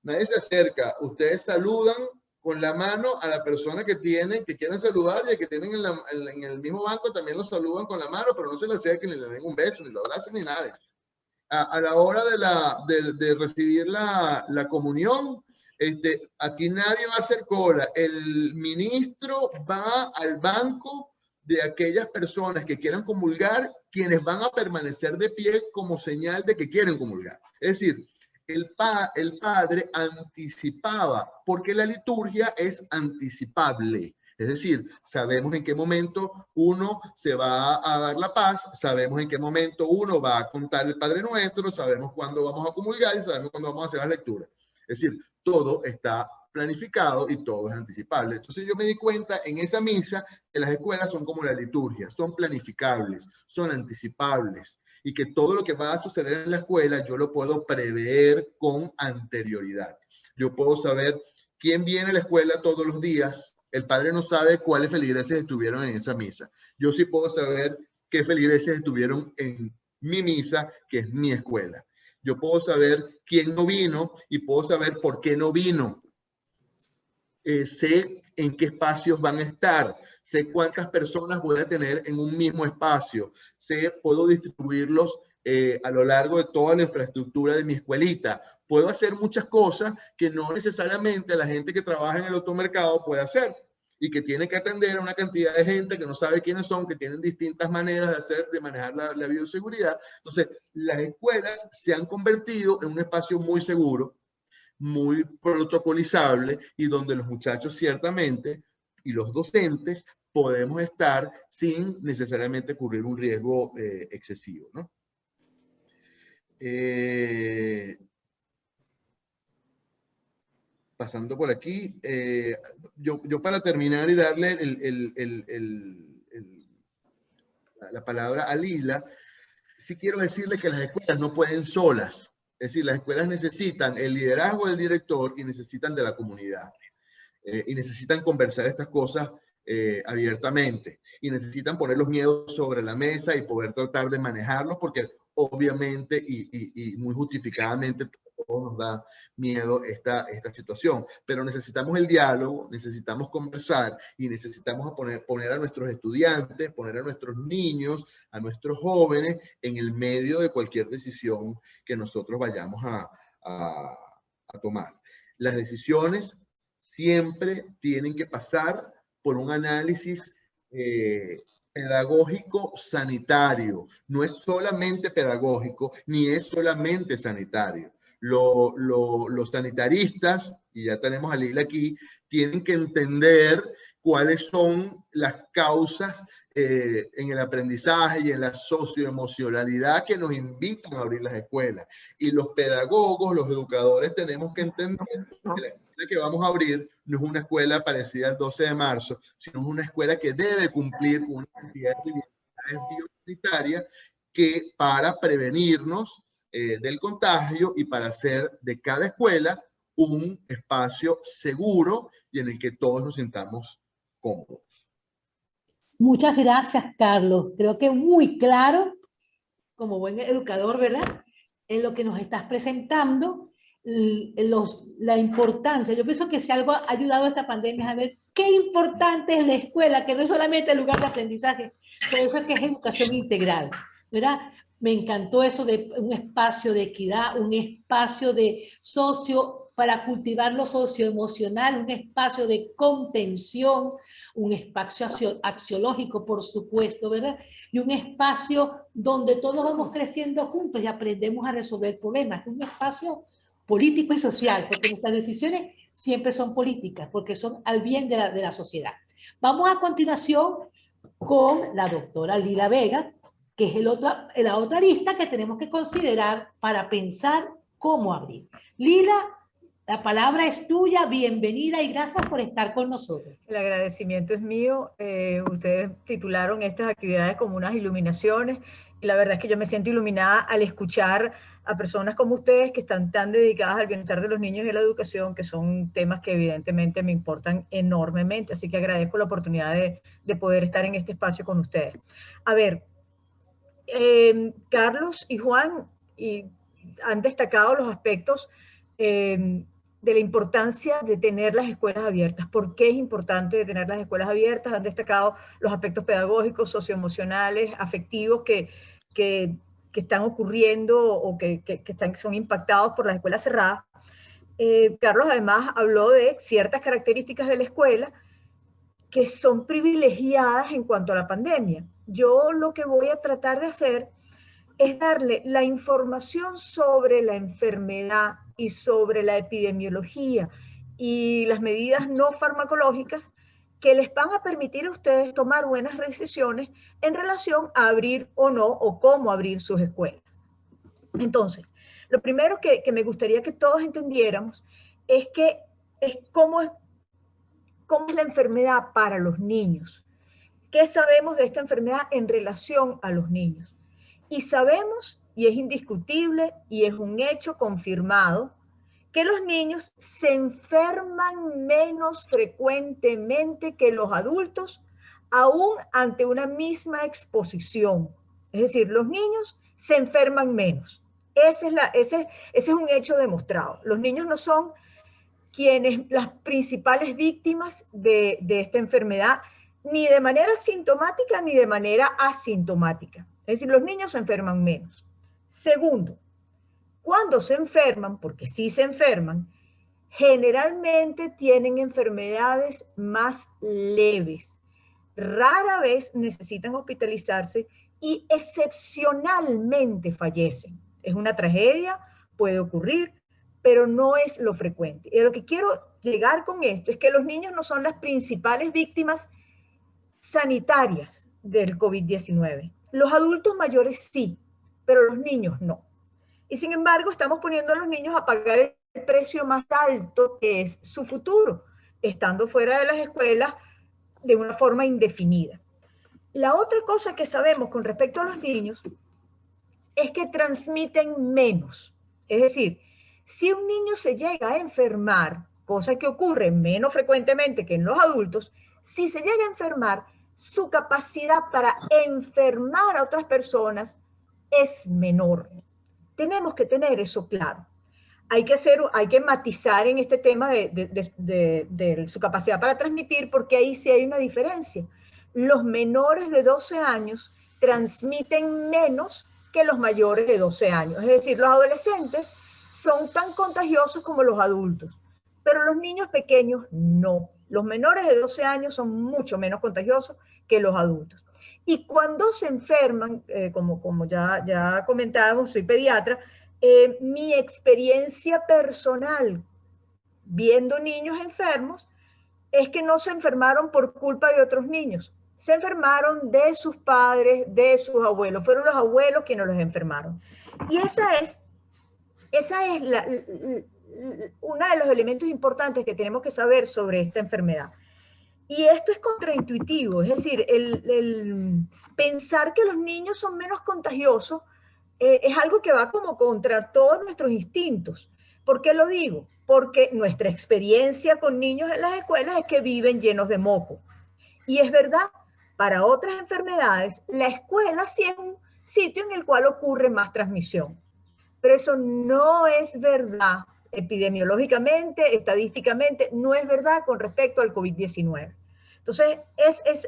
nadie se acerca, ustedes saludan con la mano a la persona que quieren saludar, y el que tienen en el mismo banco también lo saludan con la mano, pero no se le acerquen ni le den un beso, ni lo abracen, ni nada. A la hora de recibir la comunión, aquí nadie va a hacer cola. El ministro va al banco de aquellas personas que quieran comulgar, quienes van a permanecer de pie como señal de que quieren comulgar. Es decir, el padre anticipaba, porque la liturgia es anticipable. Es decir, sabemos en qué momento uno se va a dar la paz, sabemos en qué momento uno va a contar el Padre Nuestro, sabemos cuándo vamos a comulgar y sabemos cuándo vamos a hacer la lectura. Es decir, todo está planificado y todo es anticipable. Entonces yo me di cuenta en esa misa que las escuelas son como la liturgia, son planificables, son anticipables, y que todo lo que va a suceder en la escuela yo lo puedo prever con anterioridad. Yo puedo saber quién viene a la escuela todos los días. El padre no sabe cuáles feligreses estuvieron en esa misa. Yo sí puedo saber qué feligreses estuvieron en mi misa, que es mi escuela. Yo puedo saber quién no vino y puedo saber por qué no vino. Sé en qué espacios van a estar. sé cuántas personas voy a tener en un mismo espacio, puedo distribuirlos a lo largo de toda la infraestructura de mi escuelita. Puedo hacer muchas cosas que no necesariamente la gente que trabaja en el automercado puede hacer y que tiene que atender a una cantidad de gente que no sabe quiénes son, que tienen distintas maneras de manejar la bioseguridad. Entonces, las escuelas se han convertido en un espacio muy seguro, muy protocolizable y donde los muchachos ciertamente y los docentes podemos estar sin necesariamente correr un riesgo excesivo, ¿no? Pasando por aquí, yo para terminar y darle la palabra a Lila, sí quiero decirle que las escuelas no pueden solas. Es decir, las escuelas necesitan el liderazgo del director y necesitan de la comunidad. Y necesitan conversar estas cosas abiertamente. Y necesitan poner los miedos sobre la mesa y poder tratar de manejarlos, porque obviamente y muy justificadamente todo nos da miedo esta situación. Pero necesitamos el diálogo, necesitamos conversar y necesitamos poner a nuestros estudiantes, poner a nuestros niños, a nuestros jóvenes en el medio de cualquier decisión que nosotros vayamos a tomar. Las decisiones siempre tienen que pasar por un análisis pedagógico sanitario. No es solamente pedagógico, ni es solamente sanitario. Los sanitaristas, y ya tenemos a Lila aquí, tienen que entender cuáles son las causas en el aprendizaje y en la socioemocionalidad que nos invitan a abrir las escuelas. Y los pedagogos, los educadores, tenemos que entender que la escuela que vamos a abrir no es una escuela parecida al 12 de marzo, sino es una escuela que debe cumplir con una cantidad de actividades biosanitarias que para prevenirnos del contagio y para hacer de cada escuela un espacio seguro y en el que todos nos sintamos cómodos. Muchas gracias, Carlos. Creo que muy claro, como buen educador, ¿verdad? En lo que nos estás presentando, la importancia. Yo pienso que si algo ha ayudado a esta pandemia es a ver qué importante es la escuela, que no es solamente el lugar de aprendizaje, por eso es que es educación integral, ¿verdad? Me encantó eso de un espacio de equidad, un espacio de para cultivar lo socioemocional, un espacio de contención, un espacio axiológico, por supuesto, ¿verdad? Y un espacio donde todos vamos creciendo juntos y aprendemos a resolver problemas. Un espacio político y social, porque nuestras decisiones siempre son políticas, porque son al bien de la sociedad. Vamos a continuación con la doctora Lila Vega, que es la otra lista que tenemos que considerar para pensar cómo abrir. Lila, la palabra es tuya, bienvenida y gracias por estar con nosotros. El agradecimiento es mío. Ustedes titularon estas actividades como unas iluminaciones y la verdad es que yo me siento iluminada al escuchar a personas como ustedes que están tan dedicadas al bienestar de los niños y a la educación, que son temas que evidentemente me importan enormemente. Así que agradezco la oportunidad de poder estar en este espacio con ustedes. A ver, Carlos y Juan han destacado los aspectos de la importancia de tener las escuelas abiertas. ¿Por qué es importante tener las escuelas abiertas? Han destacado los aspectos pedagógicos, socioemocionales, afectivos que están ocurriendo o que son impactados por las escuelas cerradas. Carlos además habló de ciertas características de la escuela que son privilegiadas en cuanto a la pandemia. Yo lo que voy a tratar de hacer es darle la información sobre la enfermedad y sobre la epidemiología y las medidas no farmacológicas que les van a permitir a ustedes tomar buenas decisiones en relación a abrir o no, o cómo abrir sus escuelas. Entonces, lo primero que me gustaría que todos entendiéramos es cómo es la enfermedad para los niños. ¿Qué sabemos de esta enfermedad en relación a los niños? Y sabemos, y es indiscutible, y es un hecho confirmado, que los niños se enferman menos frecuentemente que los adultos, aún ante una misma exposición. Es decir, los niños se enferman menos. Ese es un hecho demostrado. Los niños no son las principales víctimas de esta enfermedad ni de manera sintomática ni de manera asintomática. Es decir, los niños se enferman menos. Segundo, cuando se enferman, porque sí se enferman, generalmente tienen enfermedades más leves. Rara vez necesitan hospitalizarse y excepcionalmente fallecen. Es una tragedia, puede ocurrir, pero no es lo frecuente. Y a lo que quiero llegar con esto es que los niños no son las principales víctimas sanitarias del COVID-19. Los adultos mayores sí, pero los niños no. Y sin embargo, estamos poniendo a los niños a pagar el precio más alto, que es su futuro, estando fuera de las escuelas de una forma indefinida. La otra cosa que sabemos con respecto a los niños es que transmiten menos. Es decir, si un niño se llega a enfermar, cosa que ocurre menos frecuentemente que en los adultos, si se llega a enfermar, su capacidad para enfermar a otras personas es menor. Tenemos que tener eso claro. Hay que matizar en este tema de su capacidad para transmitir, porque ahí sí hay una diferencia. Los menores de 12 años transmiten menos que los mayores de 12 años. Es decir, los adolescentes son tan contagiosos como los adultos, pero los niños pequeños no. Los menores de 12 años son mucho menos contagiosos que los adultos. Y cuando se enferman, como ya comentábamos, soy pediatra, mi experiencia personal viendo niños enfermos es que no se enfermaron por culpa de otros niños, se enfermaron de sus padres, de sus abuelos, fueron los abuelos quienes los enfermaron. Y esa es uno de los elementos importantes que tenemos que saber sobre esta enfermedad. Y esto es contraintuitivo, es decir, el pensar que los niños son menos contagiosos es algo que va como contra todos nuestros instintos. ¿Por qué lo digo? Porque nuestra experiencia con niños en las escuelas es que viven llenos de moco. Y es verdad, para otras enfermedades, la escuela sí es un sitio en el cual ocurre más transmisión. Pero eso no es verdad epidemiológicamente, estadísticamente, no es verdad con respecto al COVID-19. Entonces,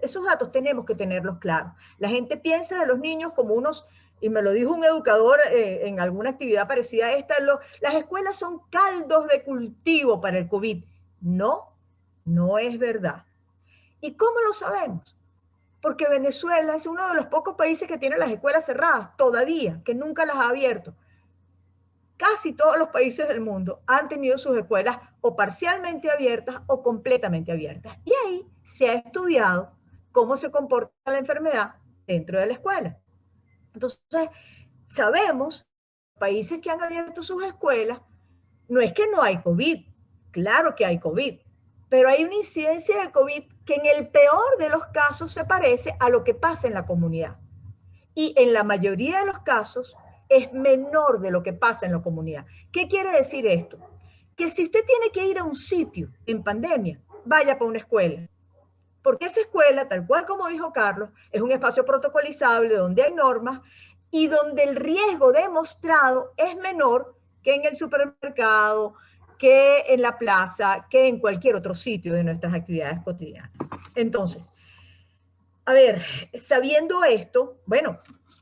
esos datos tenemos que tenerlos claros. La gente piensa de los niños como unos, y me lo dijo un educador en alguna actividad parecida a esta, las escuelas son caldos de cultivo para el COVID. No, no es verdad. ¿Y cómo lo sabemos? Porque Venezuela es uno de los pocos países que tiene las escuelas cerradas todavía, que nunca las ha abierto. Casi todos los países del mundo han tenido sus escuelas o parcialmente abiertas o completamente abiertas. Y ahí se ha estudiado cómo se comporta la enfermedad dentro de la escuela. Entonces, sabemos, países que han abierto sus escuelas, no es que no hay COVID, claro que hay COVID, pero hay una incidencia de COVID que en el peor de los casos se parece a lo que pasa en la comunidad. Y en la mayoría de los casos es menor de lo que pasa en la comunidad. ¿Qué quiere decir esto? Que si usted tiene que ir a un sitio en pandemia, vaya para una escuela. Porque esa escuela, tal cual como dijo Carlos, es un espacio protocolizable donde hay normas y donde el riesgo demostrado es menor que en el supermercado, que en la plaza, que en cualquier otro sitio de nuestras actividades cotidianas. Entonces, a ver, sabiendo esto, bueno,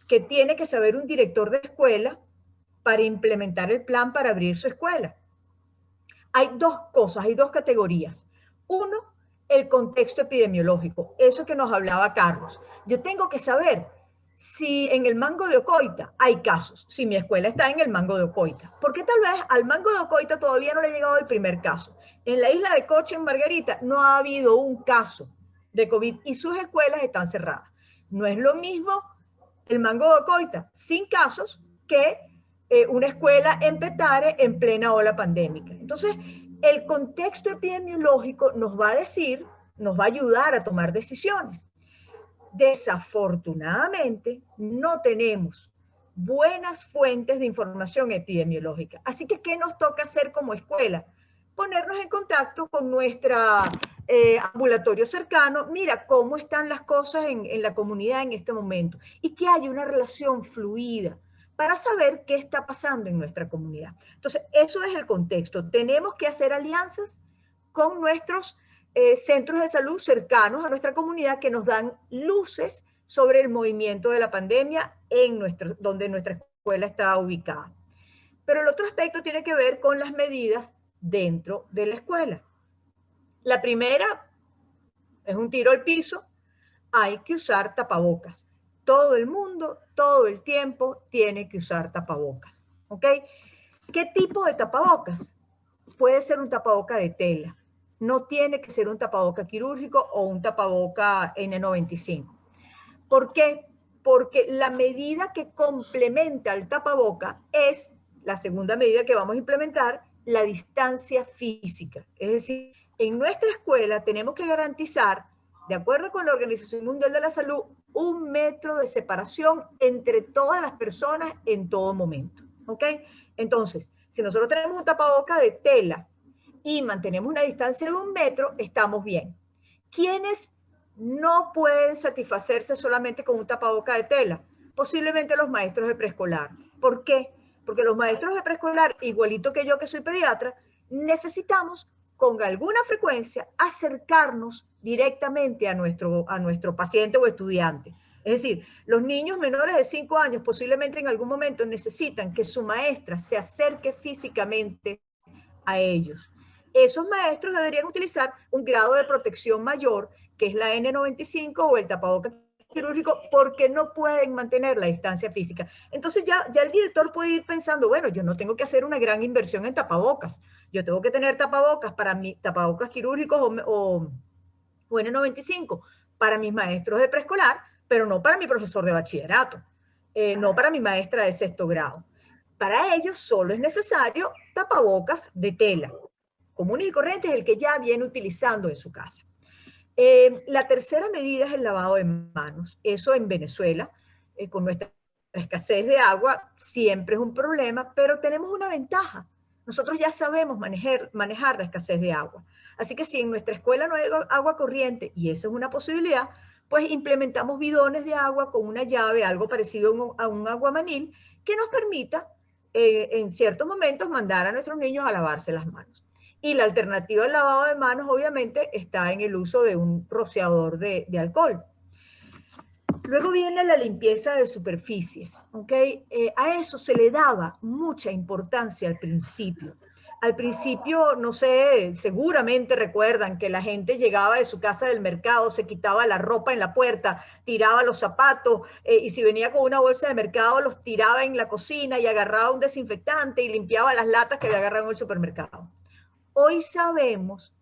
¿qué tiene que saber un director de escuela para implementar el plan para abrir su escuela? Hay dos cosas, hay dos categorías. Uno, el contexto epidemiológico, eso que nos hablaba Carlos. Yo tengo que saber si en el Mango de Ocoita hay casos, si mi escuela está en el Mango de Ocoita, porque tal vez al Mango de Ocoita todavía no le ha llegado el primer caso. En la isla de Coche, en Margarita, no ha habido un caso de COVID y sus escuelas están cerradas. No es lo mismo el Mango de Ocoita sin casos que una escuela en Petare en plena ola pandémica. Entonces, el contexto epidemiológico nos va a decir, nos va a ayudar a tomar decisiones. Desafortunadamente, no tenemos buenas fuentes de información epidemiológica. Así que, ¿qué nos toca hacer como escuela? Ponernos en contacto con nuestro ambulatorio cercano. Mira cómo están las cosas en la comunidad en este momento y que haya una relación fluida para saber qué está pasando en nuestra comunidad. Entonces, eso es el contexto. Tenemos que hacer alianzas con nuestros centros de salud cercanos a nuestra comunidad que nos dan luces sobre el movimiento de la pandemia donde nuestra escuela está ubicada. Pero el otro aspecto tiene que ver con las medidas dentro de la escuela. La primera es un tiro al piso, hay que usar tapabocas. Todo el mundo, todo el tiempo tiene que usar tapabocas. ¿Ok? ¿Qué tipo de tapabocas? Puede ser un tapaboca de tela. No tiene que ser un tapaboca quirúrgico o un tapaboca N95. ¿Por qué? Porque la medida que complementa el tapaboca es la segunda medida que vamos a implementar, la distancia física. Es decir, en nuestra escuela tenemos que garantizar, de acuerdo con la Organización Mundial de la Salud, 1 metro de separación entre todas las personas en todo momento. ¿Ok? Entonces, si nosotros tenemos un tapaboca de tela y mantenemos una distancia de 1 metro, estamos bien. ¿Quiénes no pueden satisfacerse solamente con un tapaboca de tela? Posiblemente los maestros de preescolar. ¿Por qué? Porque los maestros de preescolar, igualito que yo que soy pediatra, necesitamos con alguna frecuencia acercarnos directamente a nuestro paciente o estudiante. Es decir, los niños menores de 5 años posiblemente en algún momento necesitan que su maestra se acerque físicamente a ellos. Esos maestros deberían utilizar un grado de protección mayor, que es la N95 o el tapabocas quirúrgico, porque no pueden mantener la distancia física. Entonces ya el director puede ir pensando, bueno, yo no tengo que hacer una gran inversión en tapabocas. Yo tengo que tener tapabocas para mi tapabocas quirúrgicos o N95 para mis maestros de preescolar, pero no para mi profesor de bachillerato, no para mi maestra de 6º grado. Para ellos solo es necesario tapabocas de tela, comunes y corrientes, el que ya viene utilizando en su casa. La tercera medida es el lavado de manos. Eso en Venezuela, con nuestra escasez de agua, siempre es un problema, pero tenemos una ventaja. Nosotros ya sabemos manejar la escasez de agua. Así que si en nuestra escuela no hay agua corriente, y esa es una posibilidad, pues implementamos bidones de agua con una llave, algo parecido a un aguamanil, que nos permita en ciertos momentos mandar a nuestros niños a lavarse las manos. Y la alternativa al lavado de manos, obviamente, está en el uso de un rociador de alcohol. Luego viene la limpieza de superficies, ¿ok? A eso se le daba mucha importancia al principio. Al principio, no sé, seguramente recuerdan que la gente llegaba de su casa del mercado, se quitaba la ropa en la puerta, tiraba los zapatos, y si venía con una bolsa de mercado, los tiraba en la cocina y agarraba un desinfectante y limpiaba las latas que le agarraban en el supermercado. Hoy sabemos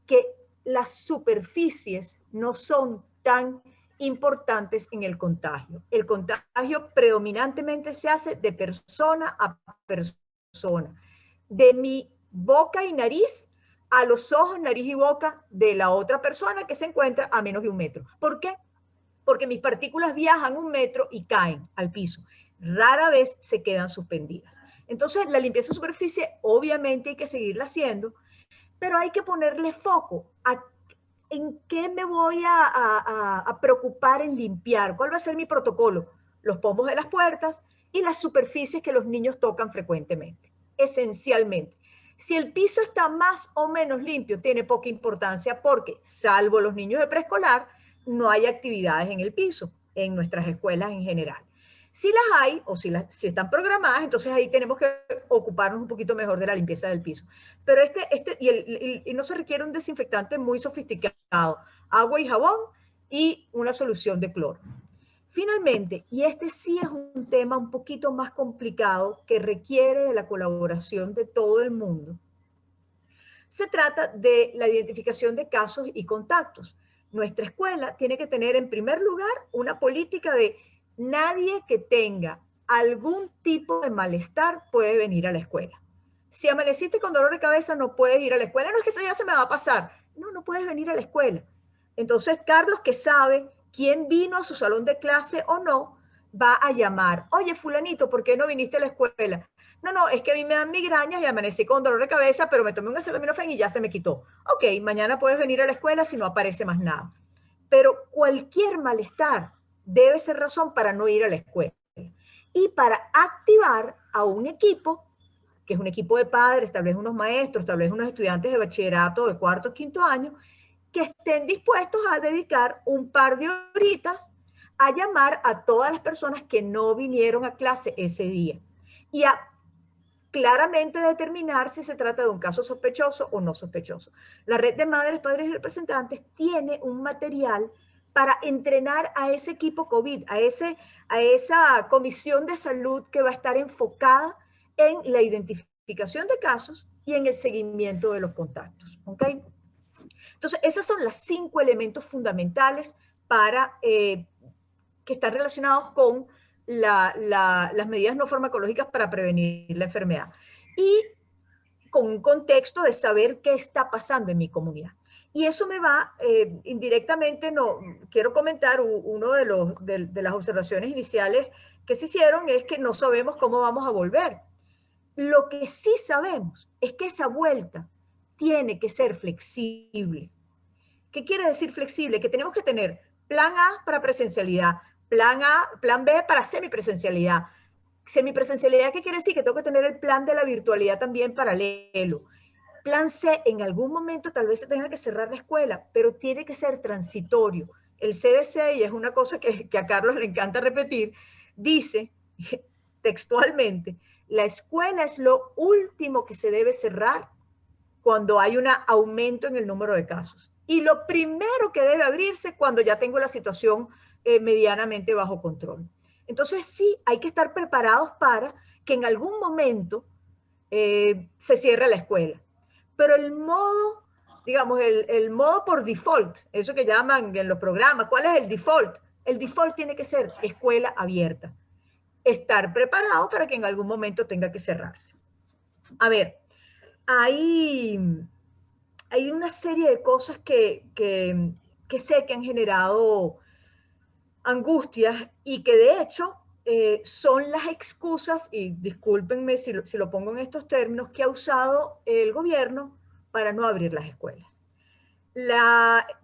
que las superficies no son tan importantes en el contagio. El contagio predominantemente se hace de persona a persona. De mi boca y nariz a los ojos, nariz y boca de la otra persona que se encuentra a menos de 1 metro. ¿Por qué? Porque mis partículas viajan 1 metro y caen al piso. Rara vez se quedan suspendidas. Entonces, la limpieza de superficie obviamente hay que seguirla haciendo, pero hay que ponerle foco a en qué me voy a preocupar en limpiar, cuál va a ser mi protocolo, los pomos de las puertas y las superficies que los niños tocan frecuentemente, esencialmente. Si el piso está más o menos limpio, tiene poca importancia porque, salvo los niños de preescolar, no hay actividades en el piso, en nuestras escuelas en general. Si las hay, o si están programadas, entonces ahí tenemos que ocuparnos un poquito mejor de la limpieza del piso. Pero y no se requiere un desinfectante muy sofisticado, agua y jabón y una solución de cloro. Finalmente, y este sí es un tema un poquito más complicado que requiere de la colaboración de todo el mundo, se trata de la identificación de casos y contactos. Nuestra escuela tiene que tener en primer lugar una política de nadie que tenga algún tipo de malestar puede venir a la escuela. Si amaneciste con dolor de cabeza, no puedes ir a la escuela. No es que eso ya se me va a pasar. No, no puedes venir a la escuela. Entonces, Carlos, que sabe quién vino a su salón de clase o no, va a llamar. Oye, fulanito, ¿por qué no viniste a la escuela? No, es que a mí me dan migrañas y amanecí con dolor de cabeza, pero me tomé un acetaminofén y ya se me quitó. Ok, mañana puedes venir a la escuela si no aparece más nada. Pero cualquier malestar debe ser razón para no ir a la escuela. Y para activar a un equipo, que es un equipo de padres, tal vez unos maestros, tal vez unos estudiantes de bachillerato de 4º o 5º año, que estén dispuestos a dedicar un par de horitas a llamar a todas las personas que no vinieron a clase ese día y a claramente determinar si se trata de un caso sospechoso o no sospechoso. La red de madres, padres y representantes tiene un material para entrenar a ese equipo COVID, a esa comisión de salud que va a estar enfocada en la identificación de casos y en el seguimiento de los contactos. ¿Okay? Entonces, esos son los 5 elementos fundamentales para, que están relacionados con las medidas no farmacológicas para prevenir la enfermedad. Y con un contexto de saber qué está pasando en mi comunidad. Y eso me va indirectamente, quiero comentar uno de las observaciones iniciales que se hicieron es que no sabemos cómo vamos a volver. Lo que sí sabemos es que esa vuelta tiene que ser flexible. ¿Qué quiere decir flexible? Que tenemos que tener plan A para presencialidad, plan B para semipresencialidad. Semipresencialidad, ¿qué quiere decir? Que tengo que tener el plan de la virtualidad también paralelo. Plan C, en algún momento tal vez se tenga que cerrar la escuela, pero tiene que ser transitorio. El CDC, y es una cosa que a Carlos le encanta repetir, dice textualmente, la escuela es lo último que se debe cerrar cuando hay un aumento en el número de casos. Y lo primero que debe abrirse cuando ya tengo la situación medianamente bajo control. Entonces sí, hay que estar preparados para que en algún momento se cierre la escuela. Pero el modo, digamos, el modo por default, eso que llaman en los programas, ¿cuál es el default? El default tiene que ser escuela abierta. Estar preparado para que en algún momento tenga que cerrarse. A ver, hay una serie de cosas que sé que han generado angustias y que de hecho son las excusas, y discúlpenme si lo pongo en estos términos, que ha usado el gobierno para no abrir las escuelas.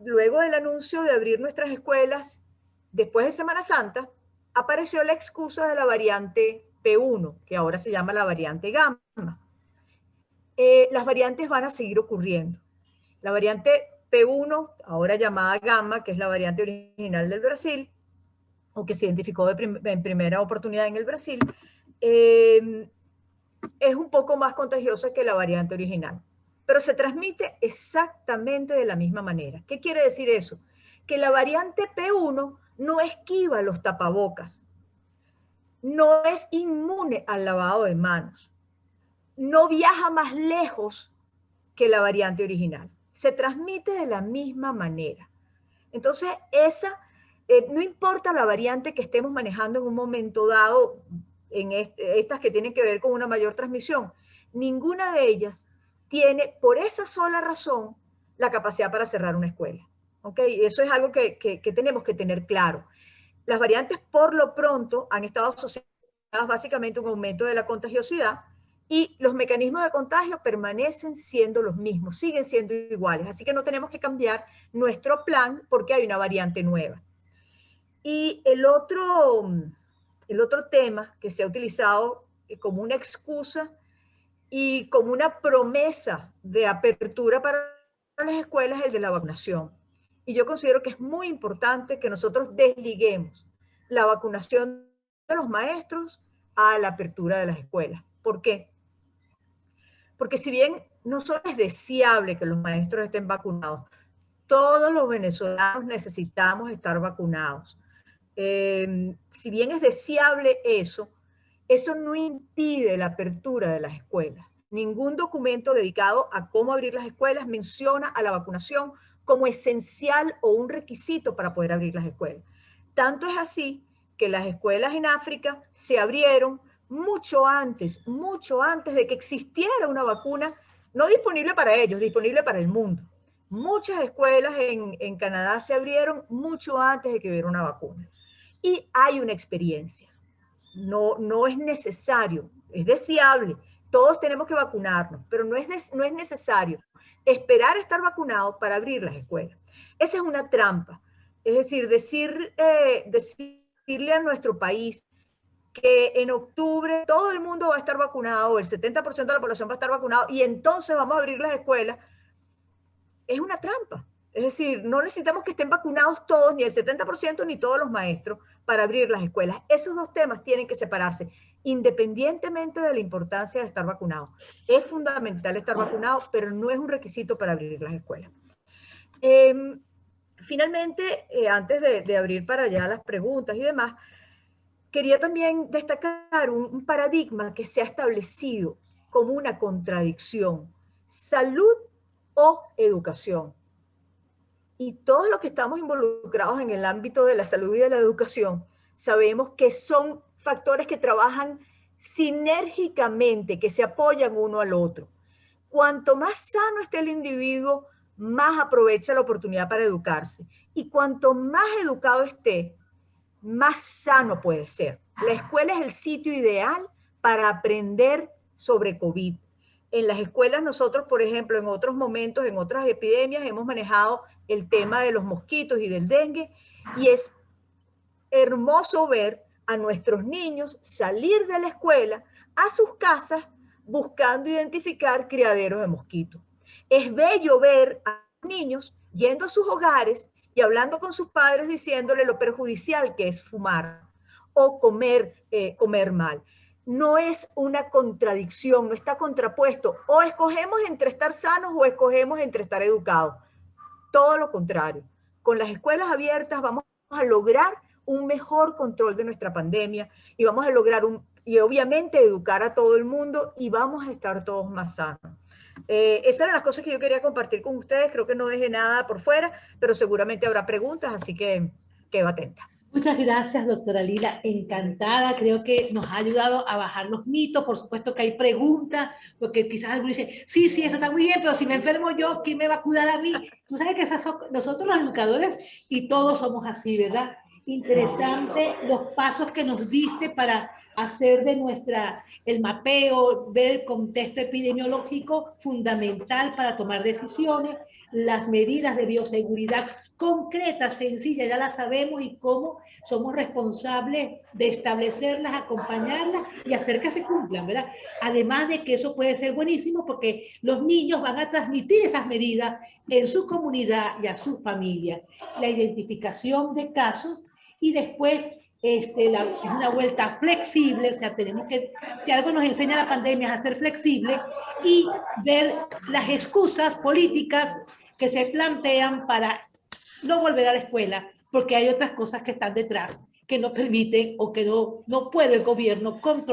Luego del anuncio de abrir nuestras escuelas, después de Semana Santa, apareció la excusa de la variante P1, que ahora se llama la variante Gamma. Las variantes van a seguir ocurriendo. La variante P1, ahora llamada Gamma, que es la variante original del Brasil, o que se identificó en primera oportunidad en el Brasil, es un poco más contagiosa que la variante original, pero se transmite exactamente de la misma manera. ¿Qué quiere decir eso? Que la variante P1 no esquiva los tapabocas, no es inmune al lavado de manos, no viaja más lejos que la variante original. Se transmite de la misma manera. Entonces, no importa la variante que estemos manejando en un momento dado, en estas que tienen que ver con una mayor transmisión, ninguna de ellas tiene, por esa sola razón, la capacidad para cerrar una escuela. ¿Okay? Eso es algo que tenemos que tener claro. Las variantes, por lo pronto, han estado asociadas básicamente a un aumento de la contagiosidad, y los mecanismos de contagio permanecen siendo los mismos, siguen siendo iguales. Así que no tenemos que cambiar nuestro plan porque hay una variante nueva. Y el otro tema que se ha utilizado como una excusa y como una promesa de apertura para las escuelas es el de la vacunación. Y yo considero que es muy importante que nosotros desliguemos la vacunación de los maestros a la apertura de las escuelas. ¿Por qué? Porque si bien no solo es deseable que los maestros estén vacunados, todos los venezolanos necesitamos estar vacunados. Si bien es deseable eso no impide la apertura de las escuelas. Ningún documento dedicado a cómo abrir las escuelas menciona a la vacunación como esencial o un requisito para poder abrir las escuelas. Tanto es así que las escuelas en África se abrieron mucho antes de que existiera una vacuna, no disponible para ellos, disponible para el mundo. Muchas escuelas en Canadá se abrieron mucho antes de que hubiera una vacuna. Y hay una experiencia. No es necesario, es deseable. Todos tenemos que vacunarnos, pero no es necesario esperar a estar vacunados para abrir las escuelas. Esa es una trampa. Es decir, decirle a nuestro país que en octubre todo el mundo va a estar vacunado, el 70% de la población va a estar vacunado, y entonces vamos a abrir las escuelas, es una trampa. Es decir, no necesitamos que estén vacunados todos, ni el 70%, ni todos los maestros, para abrir las escuelas. Esos dos temas tienen que separarse, independientemente de la importancia de estar vacunado. Es fundamental estar vacunado, pero no es un requisito para abrir las escuelas. Finalmente, antes de abrir para allá las preguntas y demás, quería también destacar un paradigma que se ha establecido como una contradicción: salud o educación. Y todos los que estamos involucrados en el ámbito de la salud y de la educación sabemos que son factores que trabajan sinérgicamente, que se apoyan uno al otro. Cuanto más sano esté el individuo, más aprovecha la oportunidad para educarse. Y cuanto más educado esté, más sano puede ser. La escuela es el sitio ideal para aprender sobre COVID. En las escuelas nosotros, por ejemplo, en otros momentos, en otras epidemias, hemos manejado el tema de los mosquitos y del dengue, y es hermoso ver a nuestros niños salir de la escuela a sus casas buscando identificar criaderos de mosquitos. Es bello ver a niños yendo a sus hogares y hablando con sus padres diciéndole lo perjudicial que es fumar o comer mal. No es una contradicción, no está contrapuesto. O escogemos entre estar sanos o escogemos entre estar educados. Todo lo contrario. Con las escuelas abiertas vamos a lograr un mejor control de nuestra pandemia y vamos a lograr y obviamente educar a todo el mundo y vamos a estar todos más sanos. Esas eran las cosas que yo quería compartir con ustedes. Creo que no dejé nada por fuera, pero seguramente habrá preguntas, así que quedo atenta. Muchas gracias, doctora Lila. Encantada. Creo que nos ha ayudado a bajar los mitos. Por supuesto que hay preguntas, porque quizás algunos dicen, sí, eso está muy bien, pero si me enfermo yo, ¿quién me va a cuidar a mí? Tú sabes que nosotros los educadores, y todos somos así, ¿verdad? Interesante los pasos que nos diste para hacer de el mapeo, ver el contexto epidemiológico fundamental para tomar decisiones, las medidas de bioseguridad concretas, sencillas, ya las sabemos, y cómo somos responsables de establecerlas, acompañarlas y hacer que se cumplan, ¿verdad? Además de que eso puede ser buenísimo porque los niños van a transmitir esas medidas en su comunidad y a sus familias. La identificación de casos y después es una vuelta flexible, o sea, tenemos que, si algo nos enseña la pandemia es a ser flexible y ver las excusas políticas que se plantean para no volver a la escuela, porque hay otras cosas que están detrás que no permiten o que no puede el gobierno controlar.